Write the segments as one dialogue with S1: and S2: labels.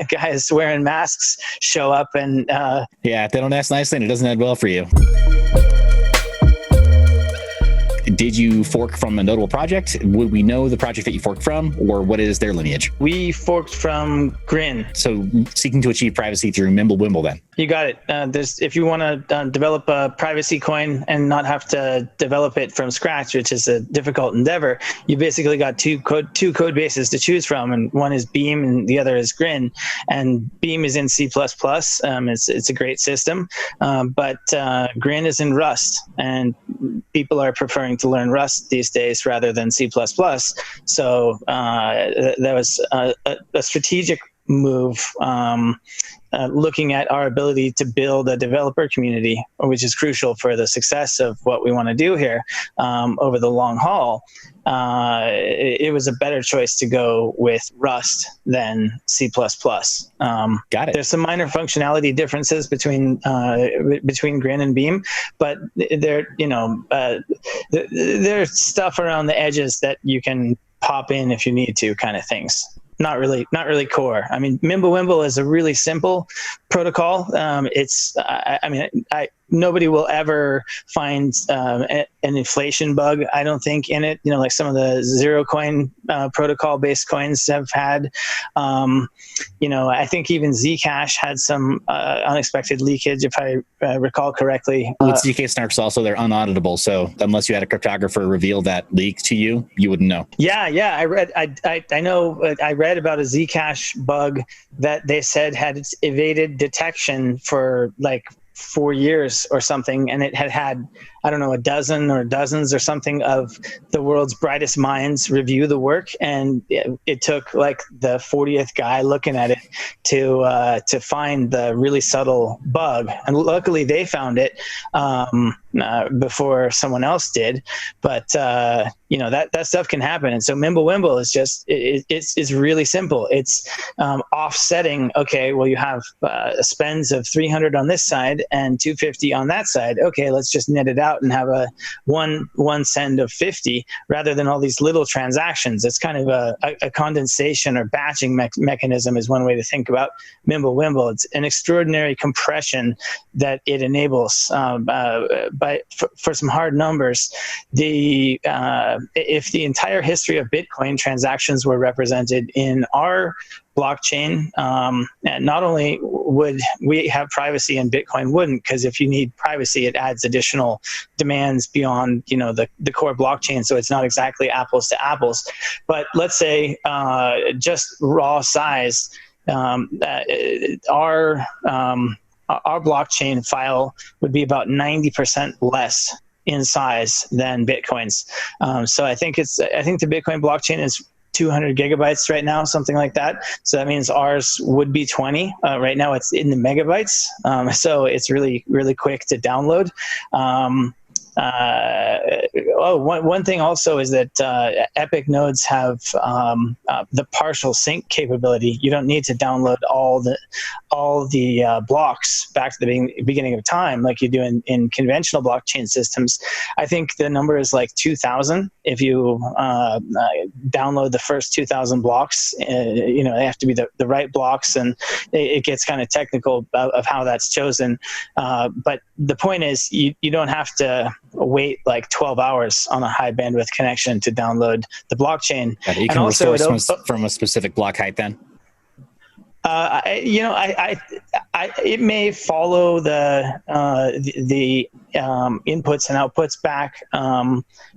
S1: guys wearing masks show up and
S2: yeah, if they don't ask nicely, and it doesn't end well for you. Did you fork from a notable project? Would we know the project that you forked from, or what is their lineage?
S1: We forked from Grin.
S2: So seeking to achieve privacy through Mimblewimble then?
S1: You got it. If you want to develop a privacy coin and not have to develop it from scratch, which is a difficult endeavor, you basically got two code bases to choose from, and one is Beam and the other is Grin. And Beam is in C++. It's a great system, but Grin is in Rust, and people are preferring to learn Rust these days rather than C++. So that was a strategic move, looking at our ability to build a developer community, which is crucial for the success of what we want to do here over the long haul. It was a better choice to go with Rust than C++.
S2: Got it.
S1: There's some minor functionality differences between Grin and Beam, but there's stuff around the edges that you can pop in if you need to, kind of things. Not really core. I mean, Mimblewimble is a really simple protocol. Nobody will ever find an inflation bug, I don't think, in it. Like some of the zero coin protocol-based coins have had. I think even Zcash had some unexpected leakage, if I recall correctly.
S2: With ZK snarks also, they're unauditable. So unless you had a cryptographer reveal that leak to you, you wouldn't know.
S1: Yeah. I read about a Zcash bug that they said had evaded detection for like 4 years or something, and it had I don't know, a dozen or dozens or something of the world's brightest minds review the work, and it took like the 40th guy looking at it to find the really subtle bug. And luckily they found it before someone else did. But that stuff can happen. And so Mimblewimble is just it's really simple. It's offsetting. Okay, well, you have spends of 300 on this side and 250 on that side. Okay, let's just net it out and have a one send of 50 rather than all these little transactions. It's kind of a condensation or batching mechanism is one way to think about Mimblewimble. It's an extraordinary compression that it enables. For some hard numbers, if the entire history of Bitcoin transactions were represented in our blockchain, and not only would we have privacy and Bitcoin wouldn't, because if you need privacy, it adds additional demands beyond the core blockchain, so it's not exactly apples to apples. But let's say just raw size, our blockchain file would be about 90% less in size than Bitcoin's. So I think the Bitcoin blockchain is 200 gigabytes right now, something like that. So that means ours would be 20. Right now it's in the megabytes. So it's really, really quick to download. One thing also is that Epic nodes have the partial sync capability. You don't need to download all the blocks back to the beginning of time like you do in conventional blockchain systems. I think the number is like 2,000. If you download the first 2,000 blocks, they have to be the right blocks, and it gets kind of technical of how that's chosen. But the point is, you don't have to wait like 12 hours on a high bandwidth connection to download the blockchain.
S2: You can restore from a specific block height then?
S1: It may follow the inputs and outputs back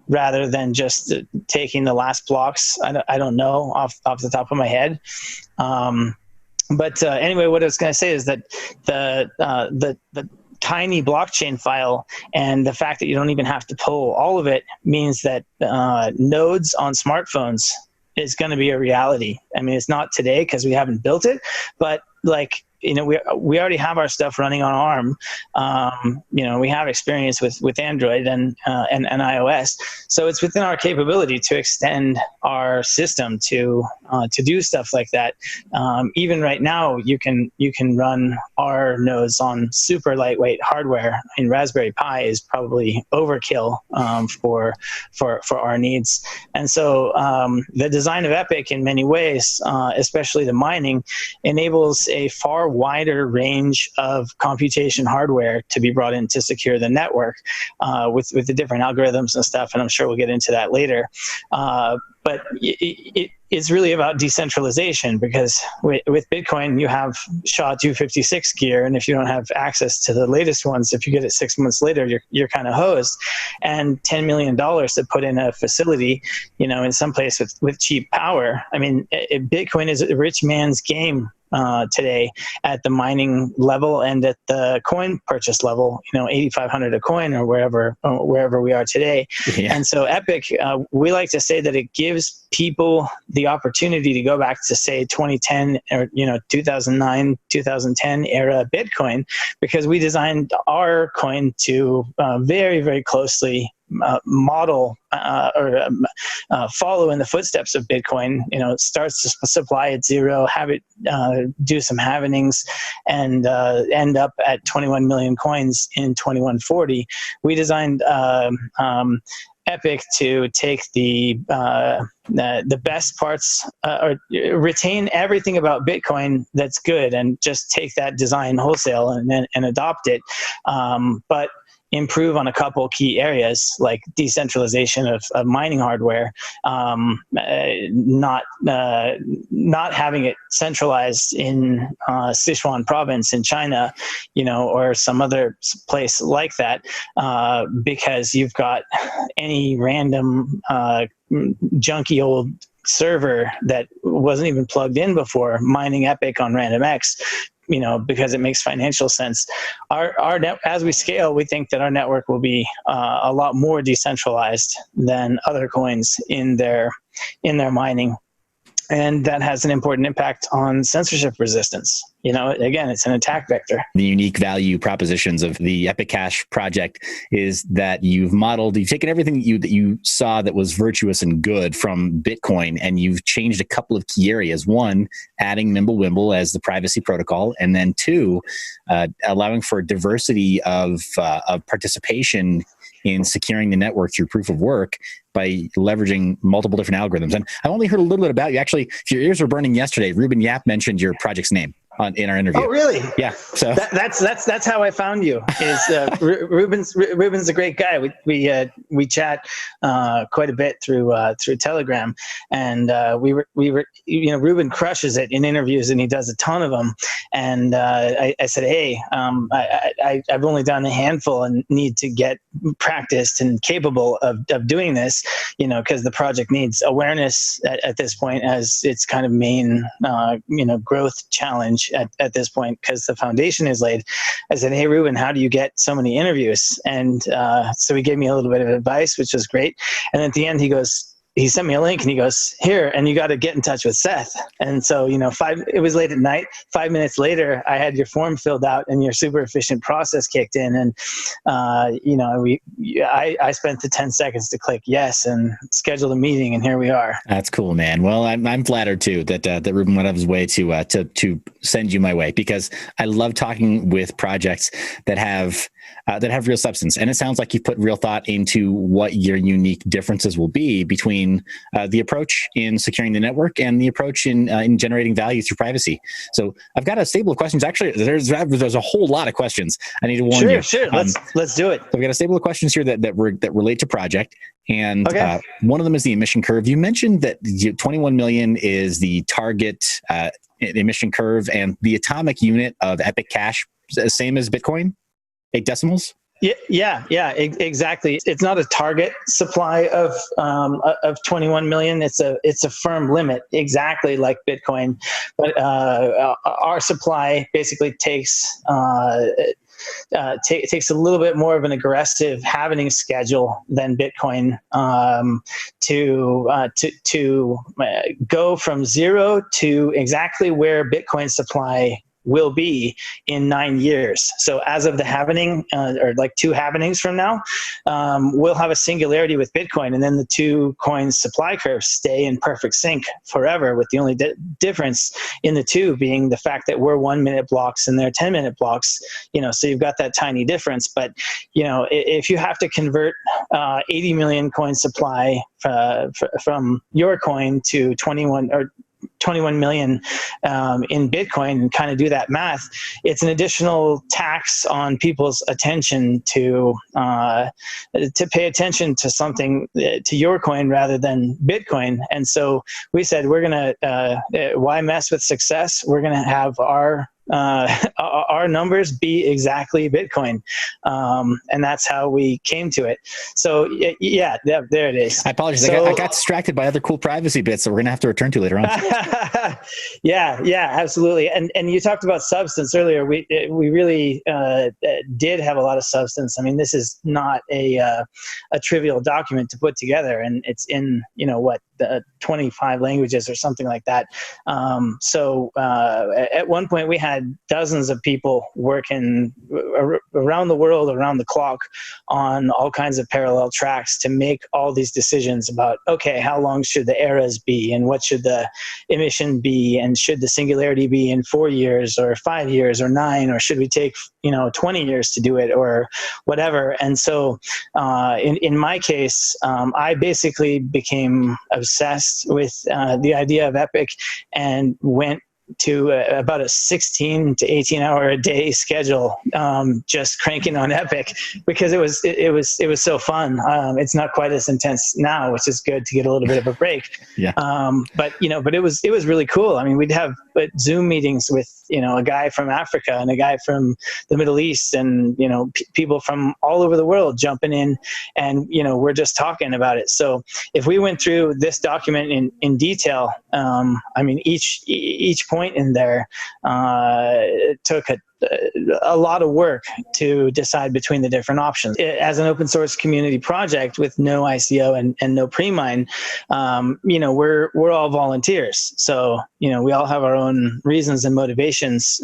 S1: rather than just taking the last blocks. I don't know off the top of my head. But anyway, what I was going to say is that the tiny blockchain file and the fact that you don't even have to pull all of it means that nodes on smartphones is going to be a reality. I mean, it's not today because we haven't built it, but like we already have our stuff running on ARM. We have experience with Android and iOS, so it's within our capability to extend our system to do stuff like that. Even right now, you can run our nodes on super lightweight hardware. Raspberry Pi is probably overkill for our needs. And so the design of EPYC in many ways, especially the mining, enables a far wider range of computation hardware to be brought in to secure the network with the different algorithms and stuff. And I'm sure we'll get into that later. But it's really about decentralization, because with Bitcoin, you have SHA-256 gear, and if you don't have access to the latest ones, if you get it 6 months later, you're kind of hosed. And $10 million to put in a facility, in some place with cheap power. Bitcoin is a rich man's game today at the mining level and at the coin purchase level, $8,500 a coin or wherever we are today. Yeah. And so EPYC, we like to say that it gives people the opportunity to go back to, say, 2010 or 2009, 2010 era Bitcoin, because we designed our coin to very, very closely model or follow in the footsteps of Bitcoin. It starts to supply at zero, have it do some halvenings, and end up at 21 million coins in 2140. We designed EPYC to take the best parts or retain everything about Bitcoin that's good, and just take that design wholesale and adopt it, but improve on a couple key areas like decentralization of mining hardware, not having it centralized in Sichuan province in China, or some other place like that, because you've got any random junky old server that wasn't even plugged in before mining EPYC on RandomX, because it makes financial sense. Our as we scale, we think that our network will be a lot more decentralized than other coins in their mining. And that has an important impact on censorship resistance. Again, it's an attack vector.
S2: The unique value propositions of the EPYC Cash project is that you've taken everything that you saw that was virtuous and good from Bitcoin, and you've changed a couple of key areas. One, adding Mimblewimble as the privacy protocol, and then two, allowing for diversity of participation in securing the network through proof of work by leveraging multiple different algorithms. And I only heard a little bit about you. Actually, if your ears were burning yesterday, Ruben Yap mentioned your project's name in our interview.
S1: Oh, really?
S2: Yeah. So
S1: that's how I found you. Is Ruben's a great guy. We chat quite a bit through Telegram, and we were Ruben crushes it in interviews, and he does a ton of them. And I said, hey, I've only done a handful and need to get practiced and capable of doing this, because the project needs awareness at this point as its kind of main growth challenge at this point, because the foundation is laid. I said, hey, Ruben, how do you get so many interviews? And so he gave me a little bit of advice, which was great. And at the end, he sent me a link and he goes, here, and you got to get in touch with Seth. And so, it was late at night. 5 minutes later, I had your form filled out and your super efficient process kicked in. And, I spent the 10 seconds to click yes and schedule a meeting, and here we are.
S2: That's cool, man. Well, I'm flattered too that Ruben went out of his way to send you my way, because I love talking with projects that have real substance. And it sounds like you've put real thought into what your unique differences will be between the approach in securing the network and the approach in generating value through privacy. So I've got a stable of questions. Actually, there's a whole lot of questions. I need to warn you.
S1: Sure. Let's do it.
S2: We've got a stable of questions here that relate to project. And
S1: okay.
S2: One of them is the emission curve. You mentioned that 21 million is the target emission curve, and the atomic unit of EPYC Cash, same as Bitcoin, 8 decimals?
S1: Yeah, exactly. It's not a target supply of 21 million. It's a firm limit, exactly like Bitcoin. But our supply basically takes a little bit more of an aggressive halvening schedule than Bitcoin to go from zero to exactly where Bitcoin supply will be in 9 years. So as of the halvening, or like 2 halvenings from now, we'll have a singularity with Bitcoin, and then the 2 coins supply curves stay in perfect sync forever, with the only difference in the 2 being the fact that we're 1-minute blocks and they're 10-minute blocks. So you've got that tiny difference. But if you have to convert 80 million coin supply from your coin to 21 million in Bitcoin, and kind of do that math, it's an additional tax on people's attention to pay attention to something, to your coin rather than Bitcoin. And so we said, we're going to, why mess with success? We're going to have our numbers be exactly Bitcoin. And that's how we came to it. So yeah, there it is.
S2: I apologize.
S1: So,
S2: I got distracted by other cool privacy bits that we're going to have to return to later on.
S1: yeah, absolutely. And you talked about substance earlier. We really did have a lot of substance. I mean, this is not a trivial document to put together, and it's in, 25 languages or something like that. So at one point we had dozens of people working around the world, around the clock, on all kinds of parallel tracks to make all these decisions about, okay, how long should the eras be, and what should the emission be, and should the singularity be in 4 years or 5 years or 9, or should we take 20 years to do it, or whatever. And so in my case, I basically became obsessed with the idea of Epic, and went to about a 16 to 18 hour a day schedule, just cranking on Epic, because it was so fun. It's not quite as intense now, which is good to get a little bit of a break.
S2: Yeah.
S1: But it was really cool. I mean, we'd have Zoom meetings with a guy from Africa and a guy from the Middle East, and people from all over the world jumping in, and we're just talking about it. So if we went through this document in detail, I mean, each point in there took a lot of work to decide between the different options. As an open source community project with no ICO and no pre-mine, we're all volunteers. So, we all have our own reasons and motivations,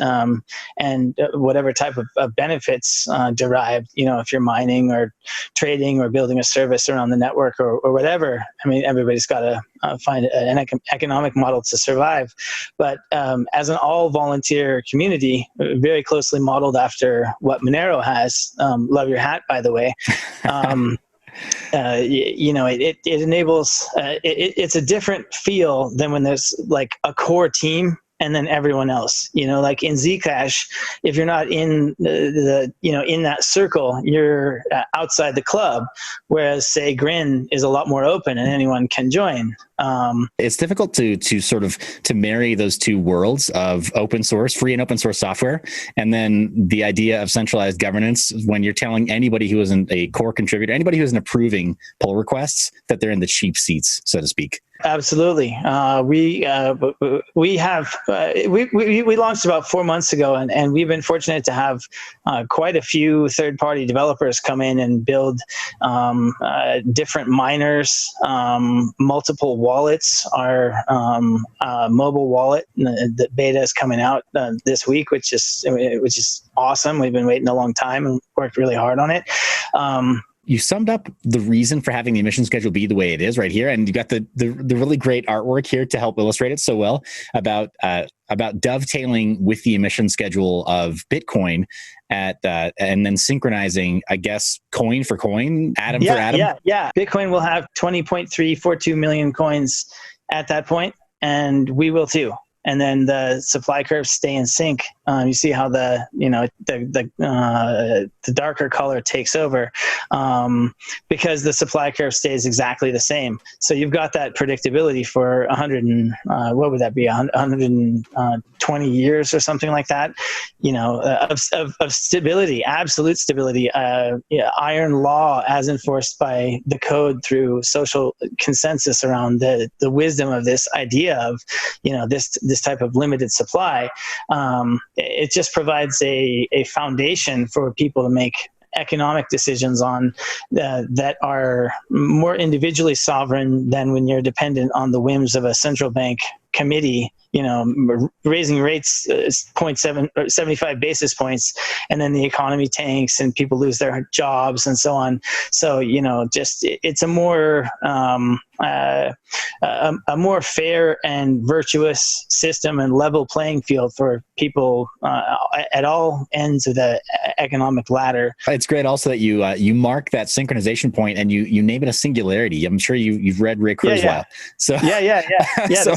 S1: and whatever type of benefits derived, if you're mining or trading or building a service around the network or whatever. I mean, everybody's got to find an economic model to survive. But as an all volunteer community, very closely modeled after what Monero has. Love your hat, by the way. It enables, it's a different feel than when there's like a core team and then everyone else, like in Zcash, if you're not in in that circle, you're outside the club. Whereas say Grin is a lot more open and anyone can join.
S2: It's difficult to sort of to marry those two worlds of open source, free and open source software, and then the idea of centralized governance when you're telling anybody who isn't a core contributor, anybody who isn't approving pull requests, that they're in the cheap seats, so to speak.
S1: Absolutely. We launched about 4 months ago, and we've been fortunate to have quite a few third-party developers come in and build different miners, multiple wallets. Our mobile wallet, the beta is coming out this week, which is awesome. We've been waiting a long time and worked really hard on it.
S2: You summed up the reason for having the emission schedule be the way it is right here, and you got the really great artwork here to help illustrate it so well about dovetailing with the emission schedule of Bitcoin and then synchronizing, I guess, coin for coin, atom for atom.
S1: Yeah. Bitcoin will have 20.342 million coins at that point, and we will too. And then the supply curves stay in sync. You see how the darker color takes over because the supply curve stays exactly the same. So you've got that predictability for 120 years or something like that. Of stability, absolute stability. Iron law as enforced by the code through social consensus around the wisdom of this idea of this type of limited supply. It just provides a foundation for people to make economic decisions on that are more individually sovereign than when you're dependent on the whims of a central bank committee raising rates 75 basis points, and then the economy tanks and people lose their jobs and so on. So, just it's a more a more fair and virtuous system and level playing field for people at all ends of the economic ladder.
S2: It's great also that you mark that synchronization point and you name it a singularity. I'm sure you've read Ray Kurzweil.
S1: Yeah.
S2: So
S1: So,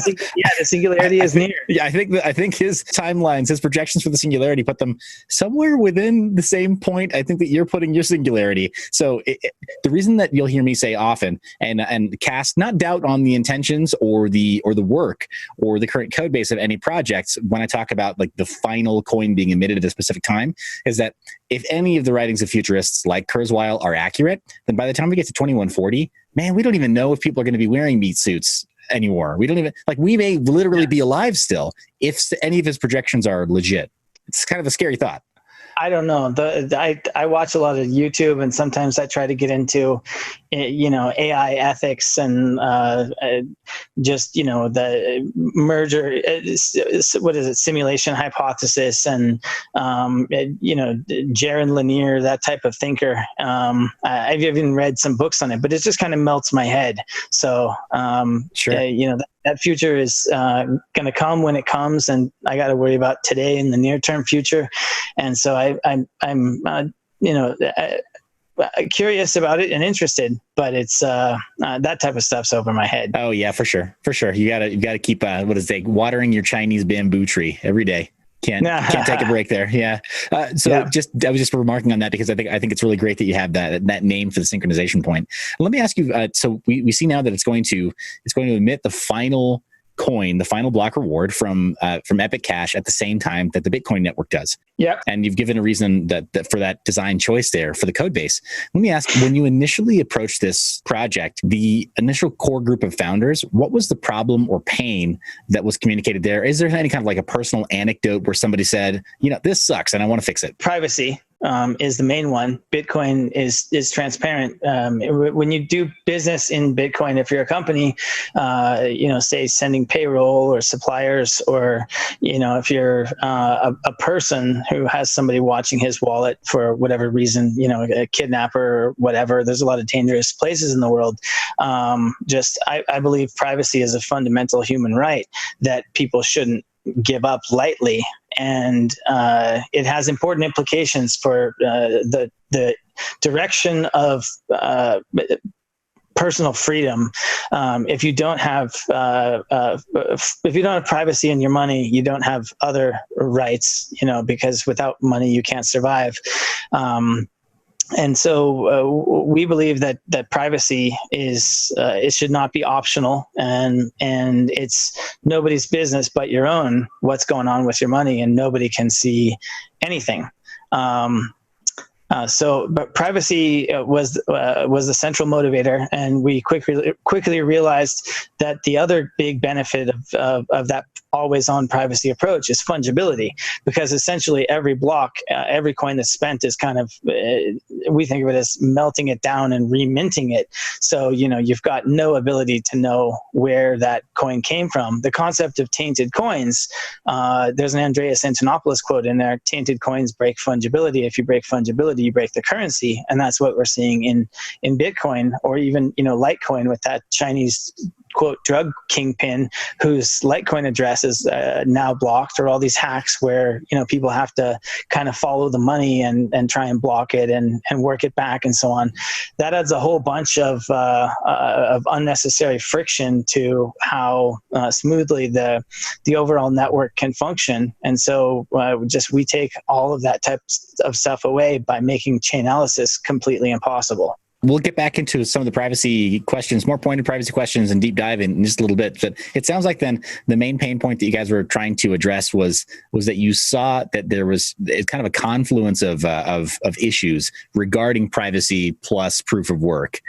S1: the singularity is near.
S2: Yeah, I think his timelines, his projections for the singularity put them somewhere within the same point I think that you're putting your singularity. So the reason that you'll hear me say often and cast not doubt on the intentions or the work or the current code base of any projects when I talk about like the final coin being emitted at a specific time is that if any of the writings of futurists like Kurzweil are accurate, then by the time we get to 2140, man, we don't even know if people are going to be wearing meat suits anymore. We don't even we may literally be alive still if any of his projections are legit. It's kind of a scary thought.
S1: I don't know. I watch a lot of YouTube, and sometimes I try to get into, AI ethics and just the merger. What is it? Simulation hypothesis and Jaron Lanier, that type of thinker. I've even read some books on it, but it just kind of melts my head. So
S2: sure.
S1: That future is going to come when it comes, and I got to worry about today and the near-term future. And so I'm curious about it and interested, but it's that type of stuff's over my head.
S2: Oh yeah, for sure. You gotta keep watering your Chinese bamboo tree every day. Can't take a break there. Yeah. I was just remarking on that because I think it's really great that you have that name for the synchronization point. Let me ask you. So we see now that it's going to emit the final coin, the final block reward from Epic Cash at the same time that the Bitcoin network does.
S1: Yeah.
S2: And you've given a reason that for that design choice there for the code base. Let me ask, when you initially approached this project, the initial core group of founders, what was the problem or pain that was communicated there? Is there any kind of like a personal anecdote where somebody said, this sucks and I want to fix it?
S1: Privacy is the main one. Bitcoin is transparent. When you do business in Bitcoin, if you're a company, say sending payroll or suppliers, or if you're a person who has somebody watching his wallet for whatever reason, a kidnapper or whatever. There's a lot of dangerous places in the world. I believe privacy is a fundamental human right that people shouldn't give up lightly, and it has important implications for the direction of personal freedom. If you don't have privacy in your money, you don't have other rights. Because without money you can't survive. And so we believe that privacy it should not be optional, and it's nobody's business but your own what's going on with your money, and nobody can see anything. But privacy was the central motivator, and we quickly realized that the other big benefit of that always-on privacy approach is fungibility, because essentially every block, every coin that's spent is kind of, we think of it as melting it down and reminting it. So, you've got no ability to know where that coin came from. The concept of tainted coins, there's an Andreas Antonopoulos quote in there: tainted coins break fungibility. If you break fungibility, you break the currency. And that's what we're seeing in Bitcoin, or even, Litecoin with that Chinese quote drug kingpin whose Litecoin address is now blocked, or all these hacks where people have to kind of follow the money and try and block it and work it back and so on. That adds a whole bunch of unnecessary friction to how smoothly the overall network can function. And so we take all of that type of stuff away by making Chainalysis completely impossible.
S2: We'll get back into some of the privacy questions, more pointed privacy questions, and deep dive in just a little bit. But it sounds like then the main pain point that you guys were trying to address was that you saw that there was kind of a confluence of issues regarding privacy plus proof of work,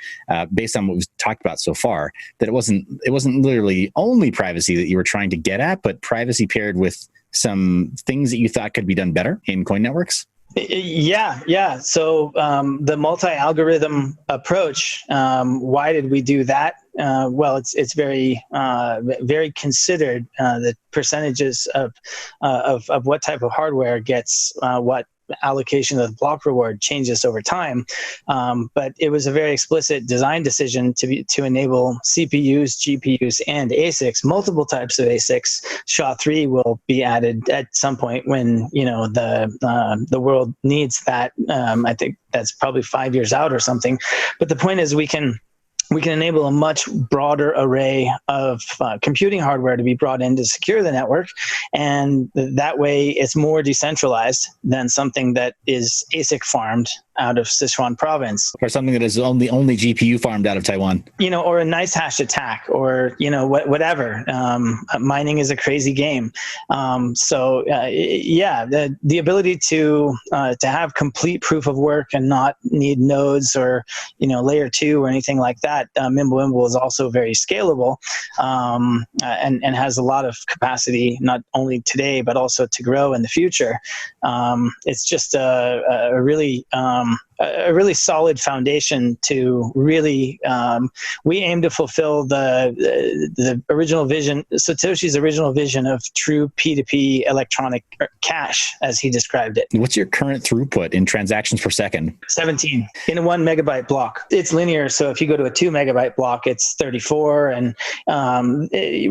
S2: based on what we've talked about so far. That it wasn't literally only privacy that you were trying to get at, but privacy paired with some things that you thought could be done better in coin networks.
S1: Yeah. So the multi-algorithm approach. Why did we do that? Well, it's very very considered. The percentages of what type of hardware gets what allocation of the block reward changes over time. But it was a very explicit design decision to enable CPUs, GPUs, and ASICs, multiple types of ASICs. SHA-3 will be added at some point when the world needs that. I think that's probably 5 years out or something. But the point is we can enable a much broader array of computing hardware to be brought in to secure the network. And that way it's more decentralized than something that is ASIC farmed out of Sichuan province.
S2: Or something that is only GPU farmed out of Taiwan.
S1: Or a nice hash attack, or, whatever. Mining is a crazy game. The ability to have complete proof of work and not need nodes or, layer 2 or anything like that. Mimblewimble is also very scalable and has a lot of capacity, not only today, but also to grow in the future. It's just a really solid foundation to really, we aim to fulfill the original vision, Satoshi's original vision of true P2P electronic cash, as he described it.
S2: What's your current throughput in transactions per second?
S1: 17 in a 1 megabyte block. It's linear. So if you go to a 2 megabyte block, it's 34. And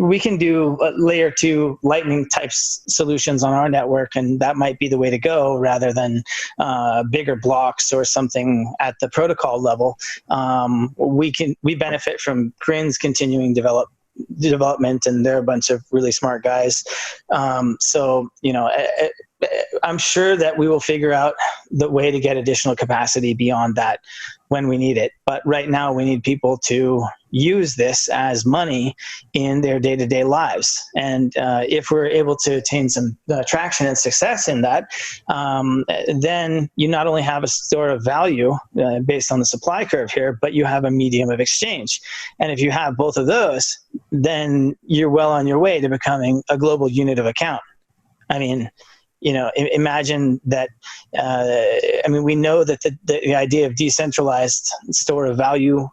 S1: we can do layer 2 lightning type solutions on our network. And that might be the way to go rather than bigger blocks or something at the protocol level. We benefit from Grin's continuing development, and they're a bunch of really smart guys. I'm sure that we will figure out the way to get additional capacity beyond that when we need it. But right now we need people to use this as money in their day-to-day lives. And if we're able to attain some traction and success in that, then you not only have a store of value based on the supply curve here, but you have a medium of exchange. And if you have both of those, then you're well on your way to becoming a global unit of account. I mean, imagine that, we know that the idea of decentralized store of value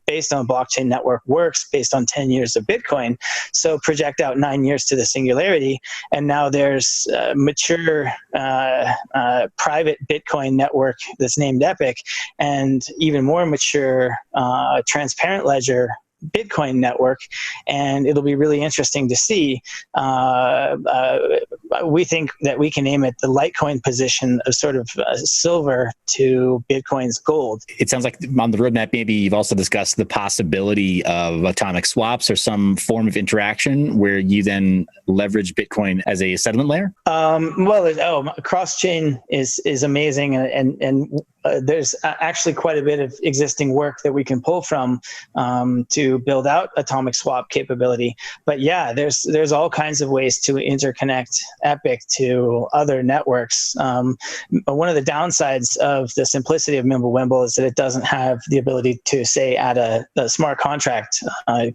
S1: based on a blockchain network works based on 10 years of Bitcoin. So project out 9 years to the singularity. And now there's a mature private Bitcoin network that's named Epic, and even more mature transparent ledger Bitcoin network, and it'll be really interesting to see. We think that we can aim at the Litecoin position of sort of silver to Bitcoin's gold.
S2: It sounds like on the roadmap, maybe you've also discussed the possibility of atomic swaps or some form of interaction where you then leverage Bitcoin as a settlement layer. Cross-chain
S1: is amazing, and there's actually quite a bit of existing work that we can pull from to build out atomic swap capability. But yeah, there's all kinds of ways to interconnect Epic to other networks. One of the downsides of the simplicity of Mimblewimble is that it doesn't have the ability to, say, add a smart contract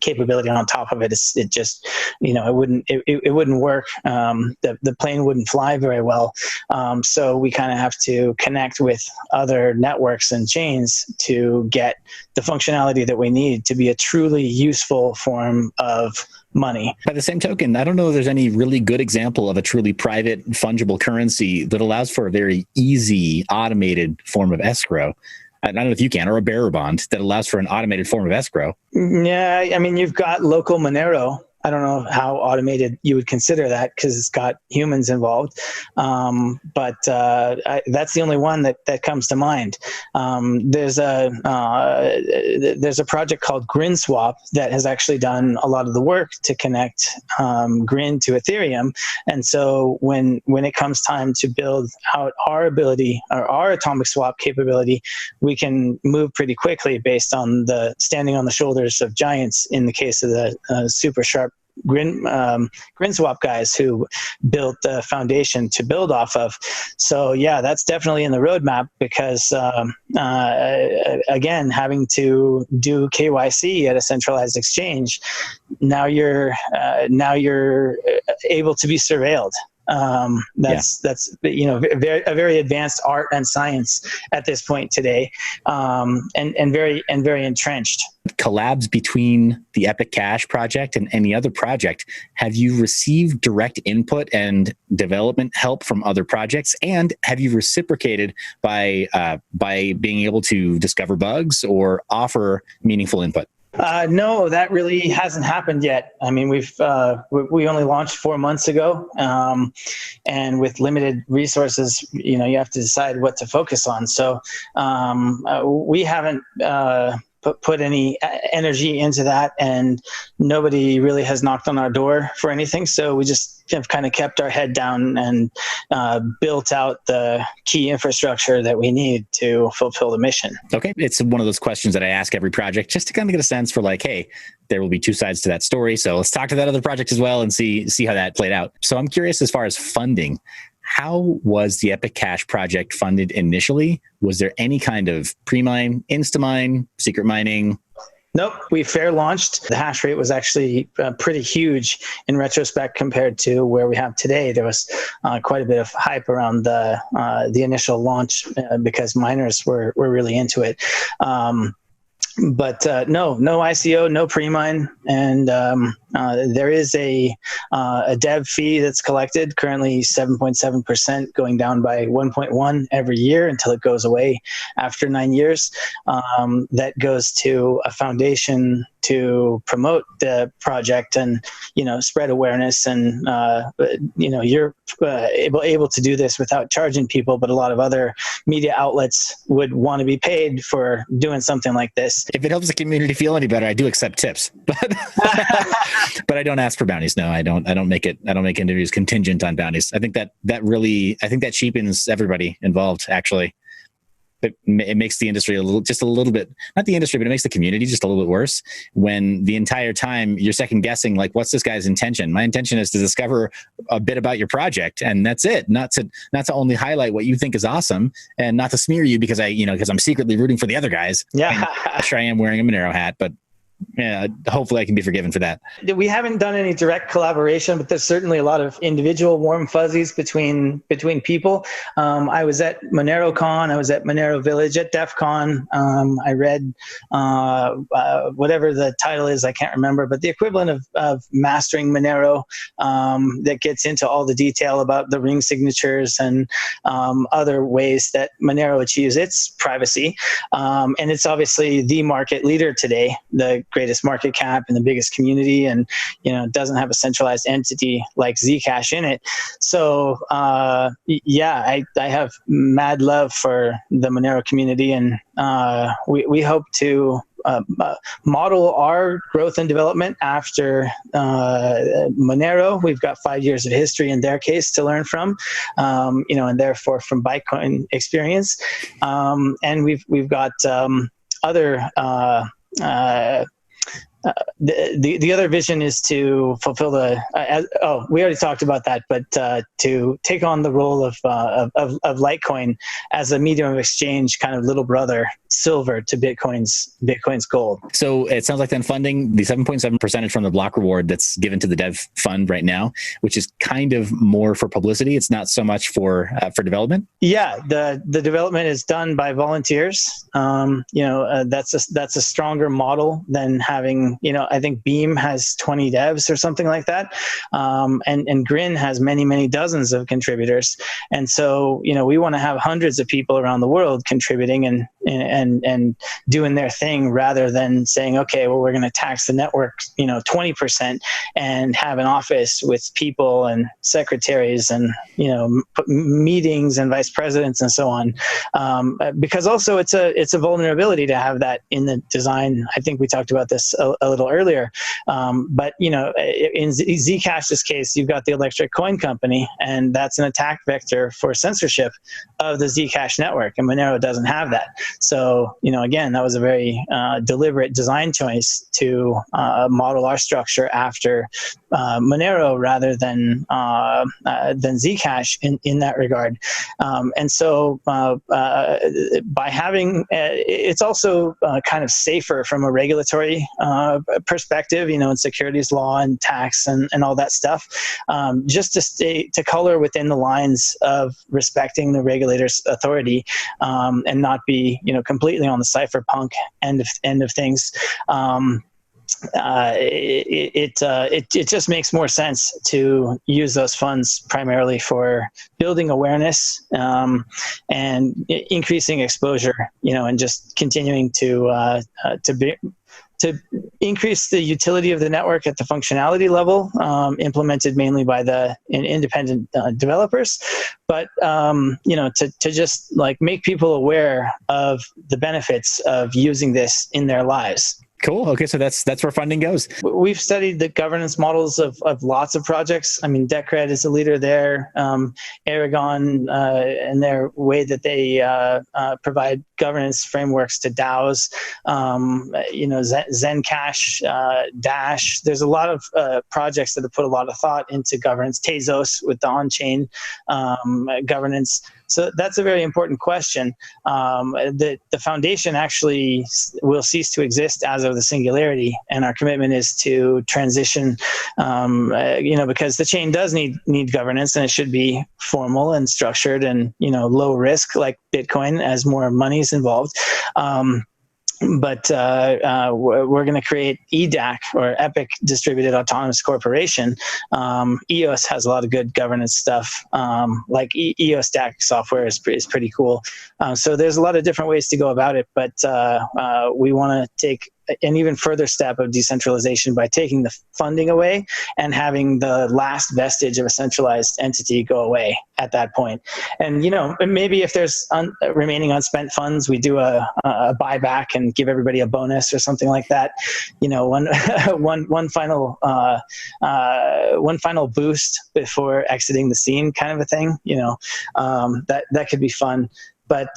S1: capability on top of it. It just, it wouldn't work. The plane wouldn't fly very well. So we kind of have to connect with other networks and chains to get the functionality that we need to be a truly useful form of money.
S2: By the same token, I don't know if there's any really good example of a truly private fungible currency that allows for a very easy automated form of escrow. I don't know if you can, or a bearer bond that allows for an automated form of escrow.
S1: Yeah, you've got local Monero. I don't know how automated you would consider that because it's got humans involved. But that's the only one that comes to mind. There's a project called GrinSwap that has actually done a lot of the work to connect Grin to Ethereum. And so when it comes time to build out our ability or our atomic swap capability, we can move pretty quickly based on the standing on the shoulders of giants in the case of the super sharp GrinSwap guys who built the foundation to build off of. So yeah, that's definitely in the roadmap because again, having to do KYC at a centralized exchange, now you're able to be surveilled. That's a very advanced art and science at this point today, and very entrenched.
S2: Collabs between the Epic Cache project and any other project. Have you received direct input and development help from other projects? And have you reciprocated by being able to discover bugs or offer meaningful input?
S1: No, that really hasn't happened yet. I mean, we only launched 4 months ago, and with limited resources, you have to decide what to focus on. So we haven't put any energy into that, and nobody really has knocked on our door for anything. So we just have kind of kept our head down and built out the key infrastructure that we need to fulfill the mission.
S2: Okay. It's one of those questions that I ask every project just to kind of get a sense for like, hey, there will be two sides to that story. So let's talk to that other project as well and see how that played out. So I'm curious as far as funding. How was the Epic Cache project funded initially? Was there any kind of pre-mine, insta-mine, secret mining?
S1: Nope. We fair launched. The hash rate was actually pretty huge in retrospect compared to where we have today. There was quite a bit of hype around the initial launch because miners were really into it. But no ICO, no pre-mine, and there is a dev fee that's collected, currently 7.7%, going down by 1.1 every year until it goes away after 9 years. That goes to a foundation to promote the project and spread awareness, and you're able to do this without charging people, but a lot of other media outlets would want to be paid for doing something like this.
S2: If it helps the community feel any better, I do accept tips, but I don't ask for bounties. No, I don't make interviews contingent on bounties. I think that cheapens everybody involved, actually. It makes the industry a little bit, not the industry, but it makes the community just a little bit worse when the entire time you're second guessing, like, what's this guy's intention? My intention is to discover a bit about your project, and that's it. Not to only highlight what you think is awesome, and not to smear you because I'm secretly rooting for the other guys.
S1: Yeah.
S2: I'm sure I am wearing a Monero hat, but yeah, hopefully I can be forgiven for that.
S1: We haven't done any direct collaboration, but there's certainly a lot of individual warm fuzzies between people. I was at MoneroCon, I was at Monero Village, at DEF CON. I read whatever the title is, I can't remember, but the equivalent of mastering Monero, that gets into all the detail about the ring signatures and other ways that Monero achieves its privacy. And it's obviously the market leader today, the greatest market cap and the biggest community, and doesn't have a centralized entity like Zcash in it. So I have mad love for the Monero community, and we hope to model our growth and development after Monero. We've got 5 years of history in their case to learn from, and therefore from Bitcoin experience, and we've got other. The other vision is to fulfill we already talked about that, but to take on the role of Litecoin as a medium of exchange, kind of little brother silver to Bitcoin's gold.
S2: So it sounds like then funding the 7.7% from the block reward that's given to the dev fund right now, which is kind of more for publicity. It's not so much for development.
S1: Yeah, the development is done by volunteers. That's a stronger model than having, I think Beam has 20 devs or something like that. And Grin has many, many dozens of contributors. And so, we want to have hundreds of people around the world contributing and doing their thing, rather than saying, okay, well, we're going to tax the network, 20% and have an office with people and secretaries and, meetings and vice presidents and so on. Because also it's a vulnerability to have that in the design. I think we talked about this a little earlier. But, in Zcash's case, you've got the Electric Coin Company, and that's an attack vector for censorship of the Zcash network, and Monero doesn't have that. So, again, that was a very deliberate design choice to model our structure after Monero rather than Zcash in that regard. And so by having, it's also kind of safer from a regulatory perspective, in securities law and tax and all that stuff, just to color within the lines of respecting the regulator's authority, and not be, completely on the cypherpunk end of things. It just makes more sense to use those funds primarily for building awareness, and increasing exposure, and just continuing to increase the utility of the network at the functionality level, implemented mainly by the independent developers, but to just like make people aware of the benefits of using this in their lives.
S2: Cool. Okay, so that's where funding goes.
S1: We've studied the governance models of lots of projects. I mean, Decred is a leader there. Aragon and their way that they provide governance frameworks to DAOs. Zencash, Dash. There's a lot of projects that have put a lot of thought into governance. Tezos with the on-chain governance. So that's a very important question. The foundation actually will cease to exist as of the singularity, and our commitment is to transition, because the chain does need governance, and it should be formal and structured and, low risk like Bitcoin as more money is involved. But we're going to create EDAC, or Epic Distributed Autonomous Corporation. EOS has a lot of good governance stuff. Like EOS DAC software is pretty cool. So there's a lot of different ways to go about it, but we want to take an even further step of decentralization by taking the funding away and having the last vestige of a centralized entity go away at that point. And, maybe if there's remaining unspent funds, we do a buyback and give everybody a bonus or something like that. One final boost before exiting the scene, kind of a thing. That could be fun. But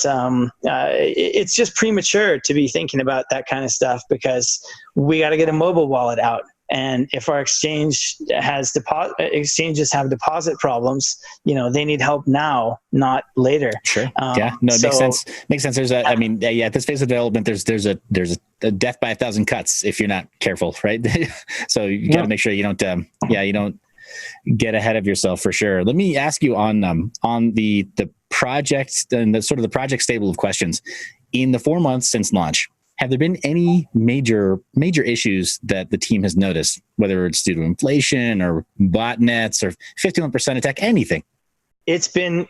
S1: it's just premature to be thinking about that kind of stuff, because we got to get a mobile wallet out. And if our exchanges have deposit problems, they need help now, not later.
S2: Sure. Yeah. No, it makes sense. Makes sense. There's at this phase of development, there's a death by 1,000 cuts if you're not careful, right? So you got to make sure you don't, you don't get ahead of yourself, for sure. Let me ask you on the project and the sort of the project stable of questions. In the 4 months since launch, have there been any major issues that the team has noticed, whether it's due to inflation or botnets or 51% attack, anything?
S1: It's been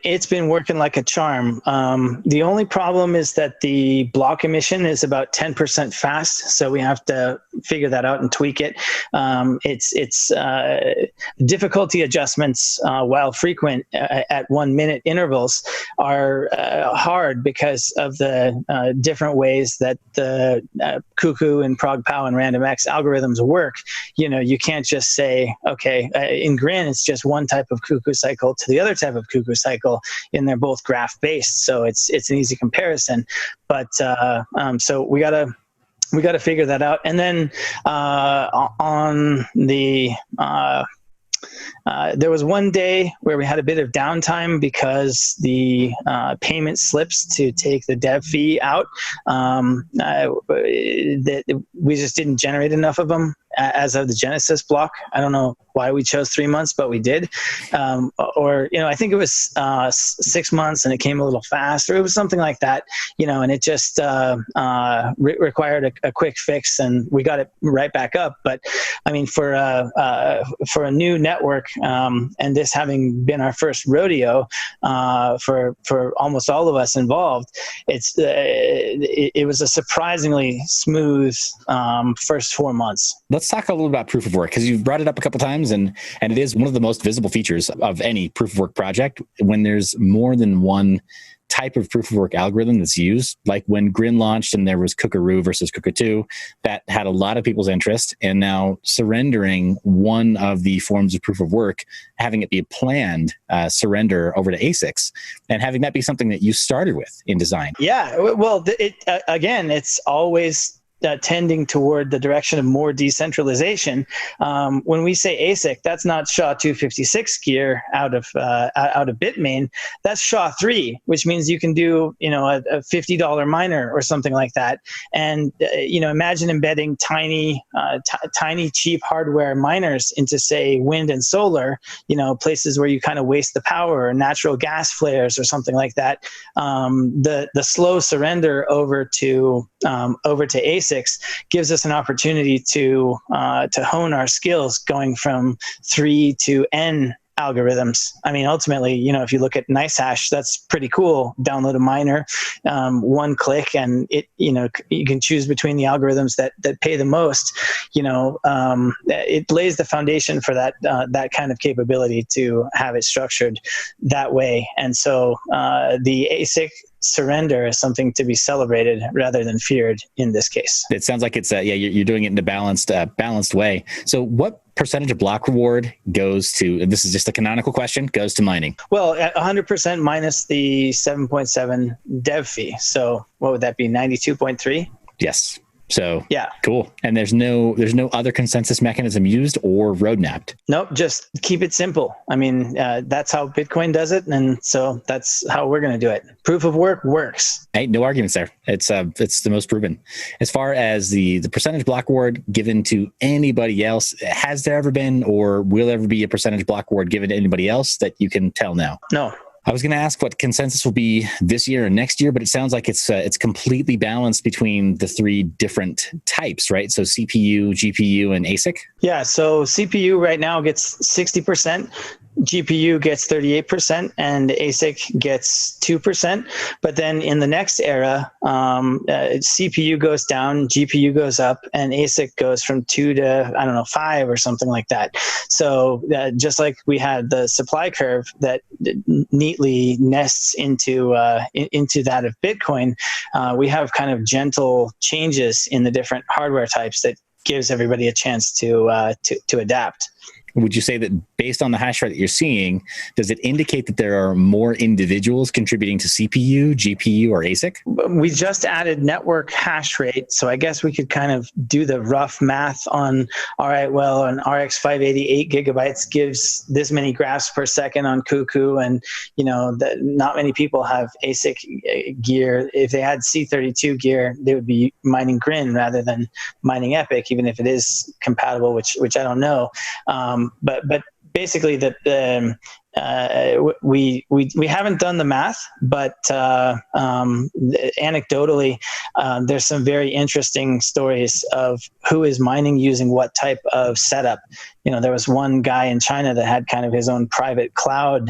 S1: working like a charm. The only problem is that the block emission is about 10% fast, so we have to figure that out and tweak it. It's difficulty adjustments, while frequent at 1 minute intervals, are hard because of the different ways that the Cuckoo and ProgPow and RandomX algorithms work. You can't just say, okay, in Grin it's just one type of Cuckoo cycle to the other type of Cuckoo cycle, and they're both graph based, so it's an easy comparison. But so we gotta figure that out. And then on the there was one day where we had a bit of downtime because the payment slips to take the dev fee out, we just didn't generate enough of them as of the Genesis block. I don't know why we chose 3 months, but we did. I think it was 6 months and it came a little fast, or it was something like that, and it just required a quick fix, and we got it right back up. But I mean, for a new network, and this having been our first rodeo for almost all of us involved, it was a surprisingly smooth first 4 months.
S2: Let's talk a little about proof of work, because you've brought it up a couple times, and it is one of the most visible features of any proof of work project. When there's more than one type of proof of work algorithm that's used, like when Grin launched and there was Cookaroo versus Cookatoo, that had a lot of people's interest. And now surrendering one of the forms of proof of work, having it be a planned surrender over to ASICs, and having that be something that you started with in design.
S1: Yeah, well, again, it's always tending toward the direction of more decentralization. When we say ASIC, that's not SHA-256 gear out of Bitmain. That's SHA-3, which means you can do a $50 miner or something like that. And imagine embedding tiny cheap hardware miners into, say, wind and solar. Places where you kind of waste the power, or natural gas flares or something like that. The slow surrender over to ASICs gives us an opportunity to hone our skills, going from 3 to N algorithms. I mean, ultimately, if you look at NiceHash, that's pretty cool. Download a miner, one click, and you can choose between the algorithms that pay the most. It lays the foundation for that kind of capability to have it structured that way. And so the ASIC surrender is something to be celebrated rather than feared in this case.
S2: It sounds like it's you're doing it in a balanced way. So what percentage of block reward goes to, and this is just a canonical question, goes to mining?
S1: Well, 100% minus the 7.7 dev fee. So what would that be? 92.3?
S2: Yes. So
S1: yeah,
S2: cool. And there's no other consensus mechanism used or roadmapped.
S1: Nope, just keep it simple. I mean, that's how Bitcoin does it, and so that's how we're going to do it. Proof of work works.
S2: Hey, no arguments there. It's the most proven. As far as the percentage block reward given to anybody else, has there ever been or will ever be a percentage block reward given to anybody else that you can tell now?
S1: No.
S2: I was going to ask what consensus will be this year and next year, but it sounds like it's completely balanced between the three different types, right? So CPU, GPU, and ASIC?
S1: Yeah, so CPU right now gets 60%. GPU gets 38% and ASIC gets 2%. But then in the next era, CPU goes down, GPU goes up, and ASIC goes from 2 to, 5 or something like that. So just like we had the supply curve that neatly nests into that of Bitcoin, we have kind of gentle changes in the different hardware types that gives everybody a chance to adapt.
S2: Would you say that based on the hash rate that you're seeing, does it indicate that there are more individuals contributing to CPU, GPU, or ASIC?
S1: We just added network hash rate, so I guess we could kind of do the rough math on, all right, well, an RX 588 gigabytes gives this many graphs per second on Cuckoo, and not many people have ASIC gear. If they had C32 gear, they would be mining Grin rather than mining Epic, even if it is compatible, which I don't know. But basically, we haven't done the math, but anecdotally, there's some very interesting stories of who is mining using what type of setup. There was one guy in China that had kind of his own private cloud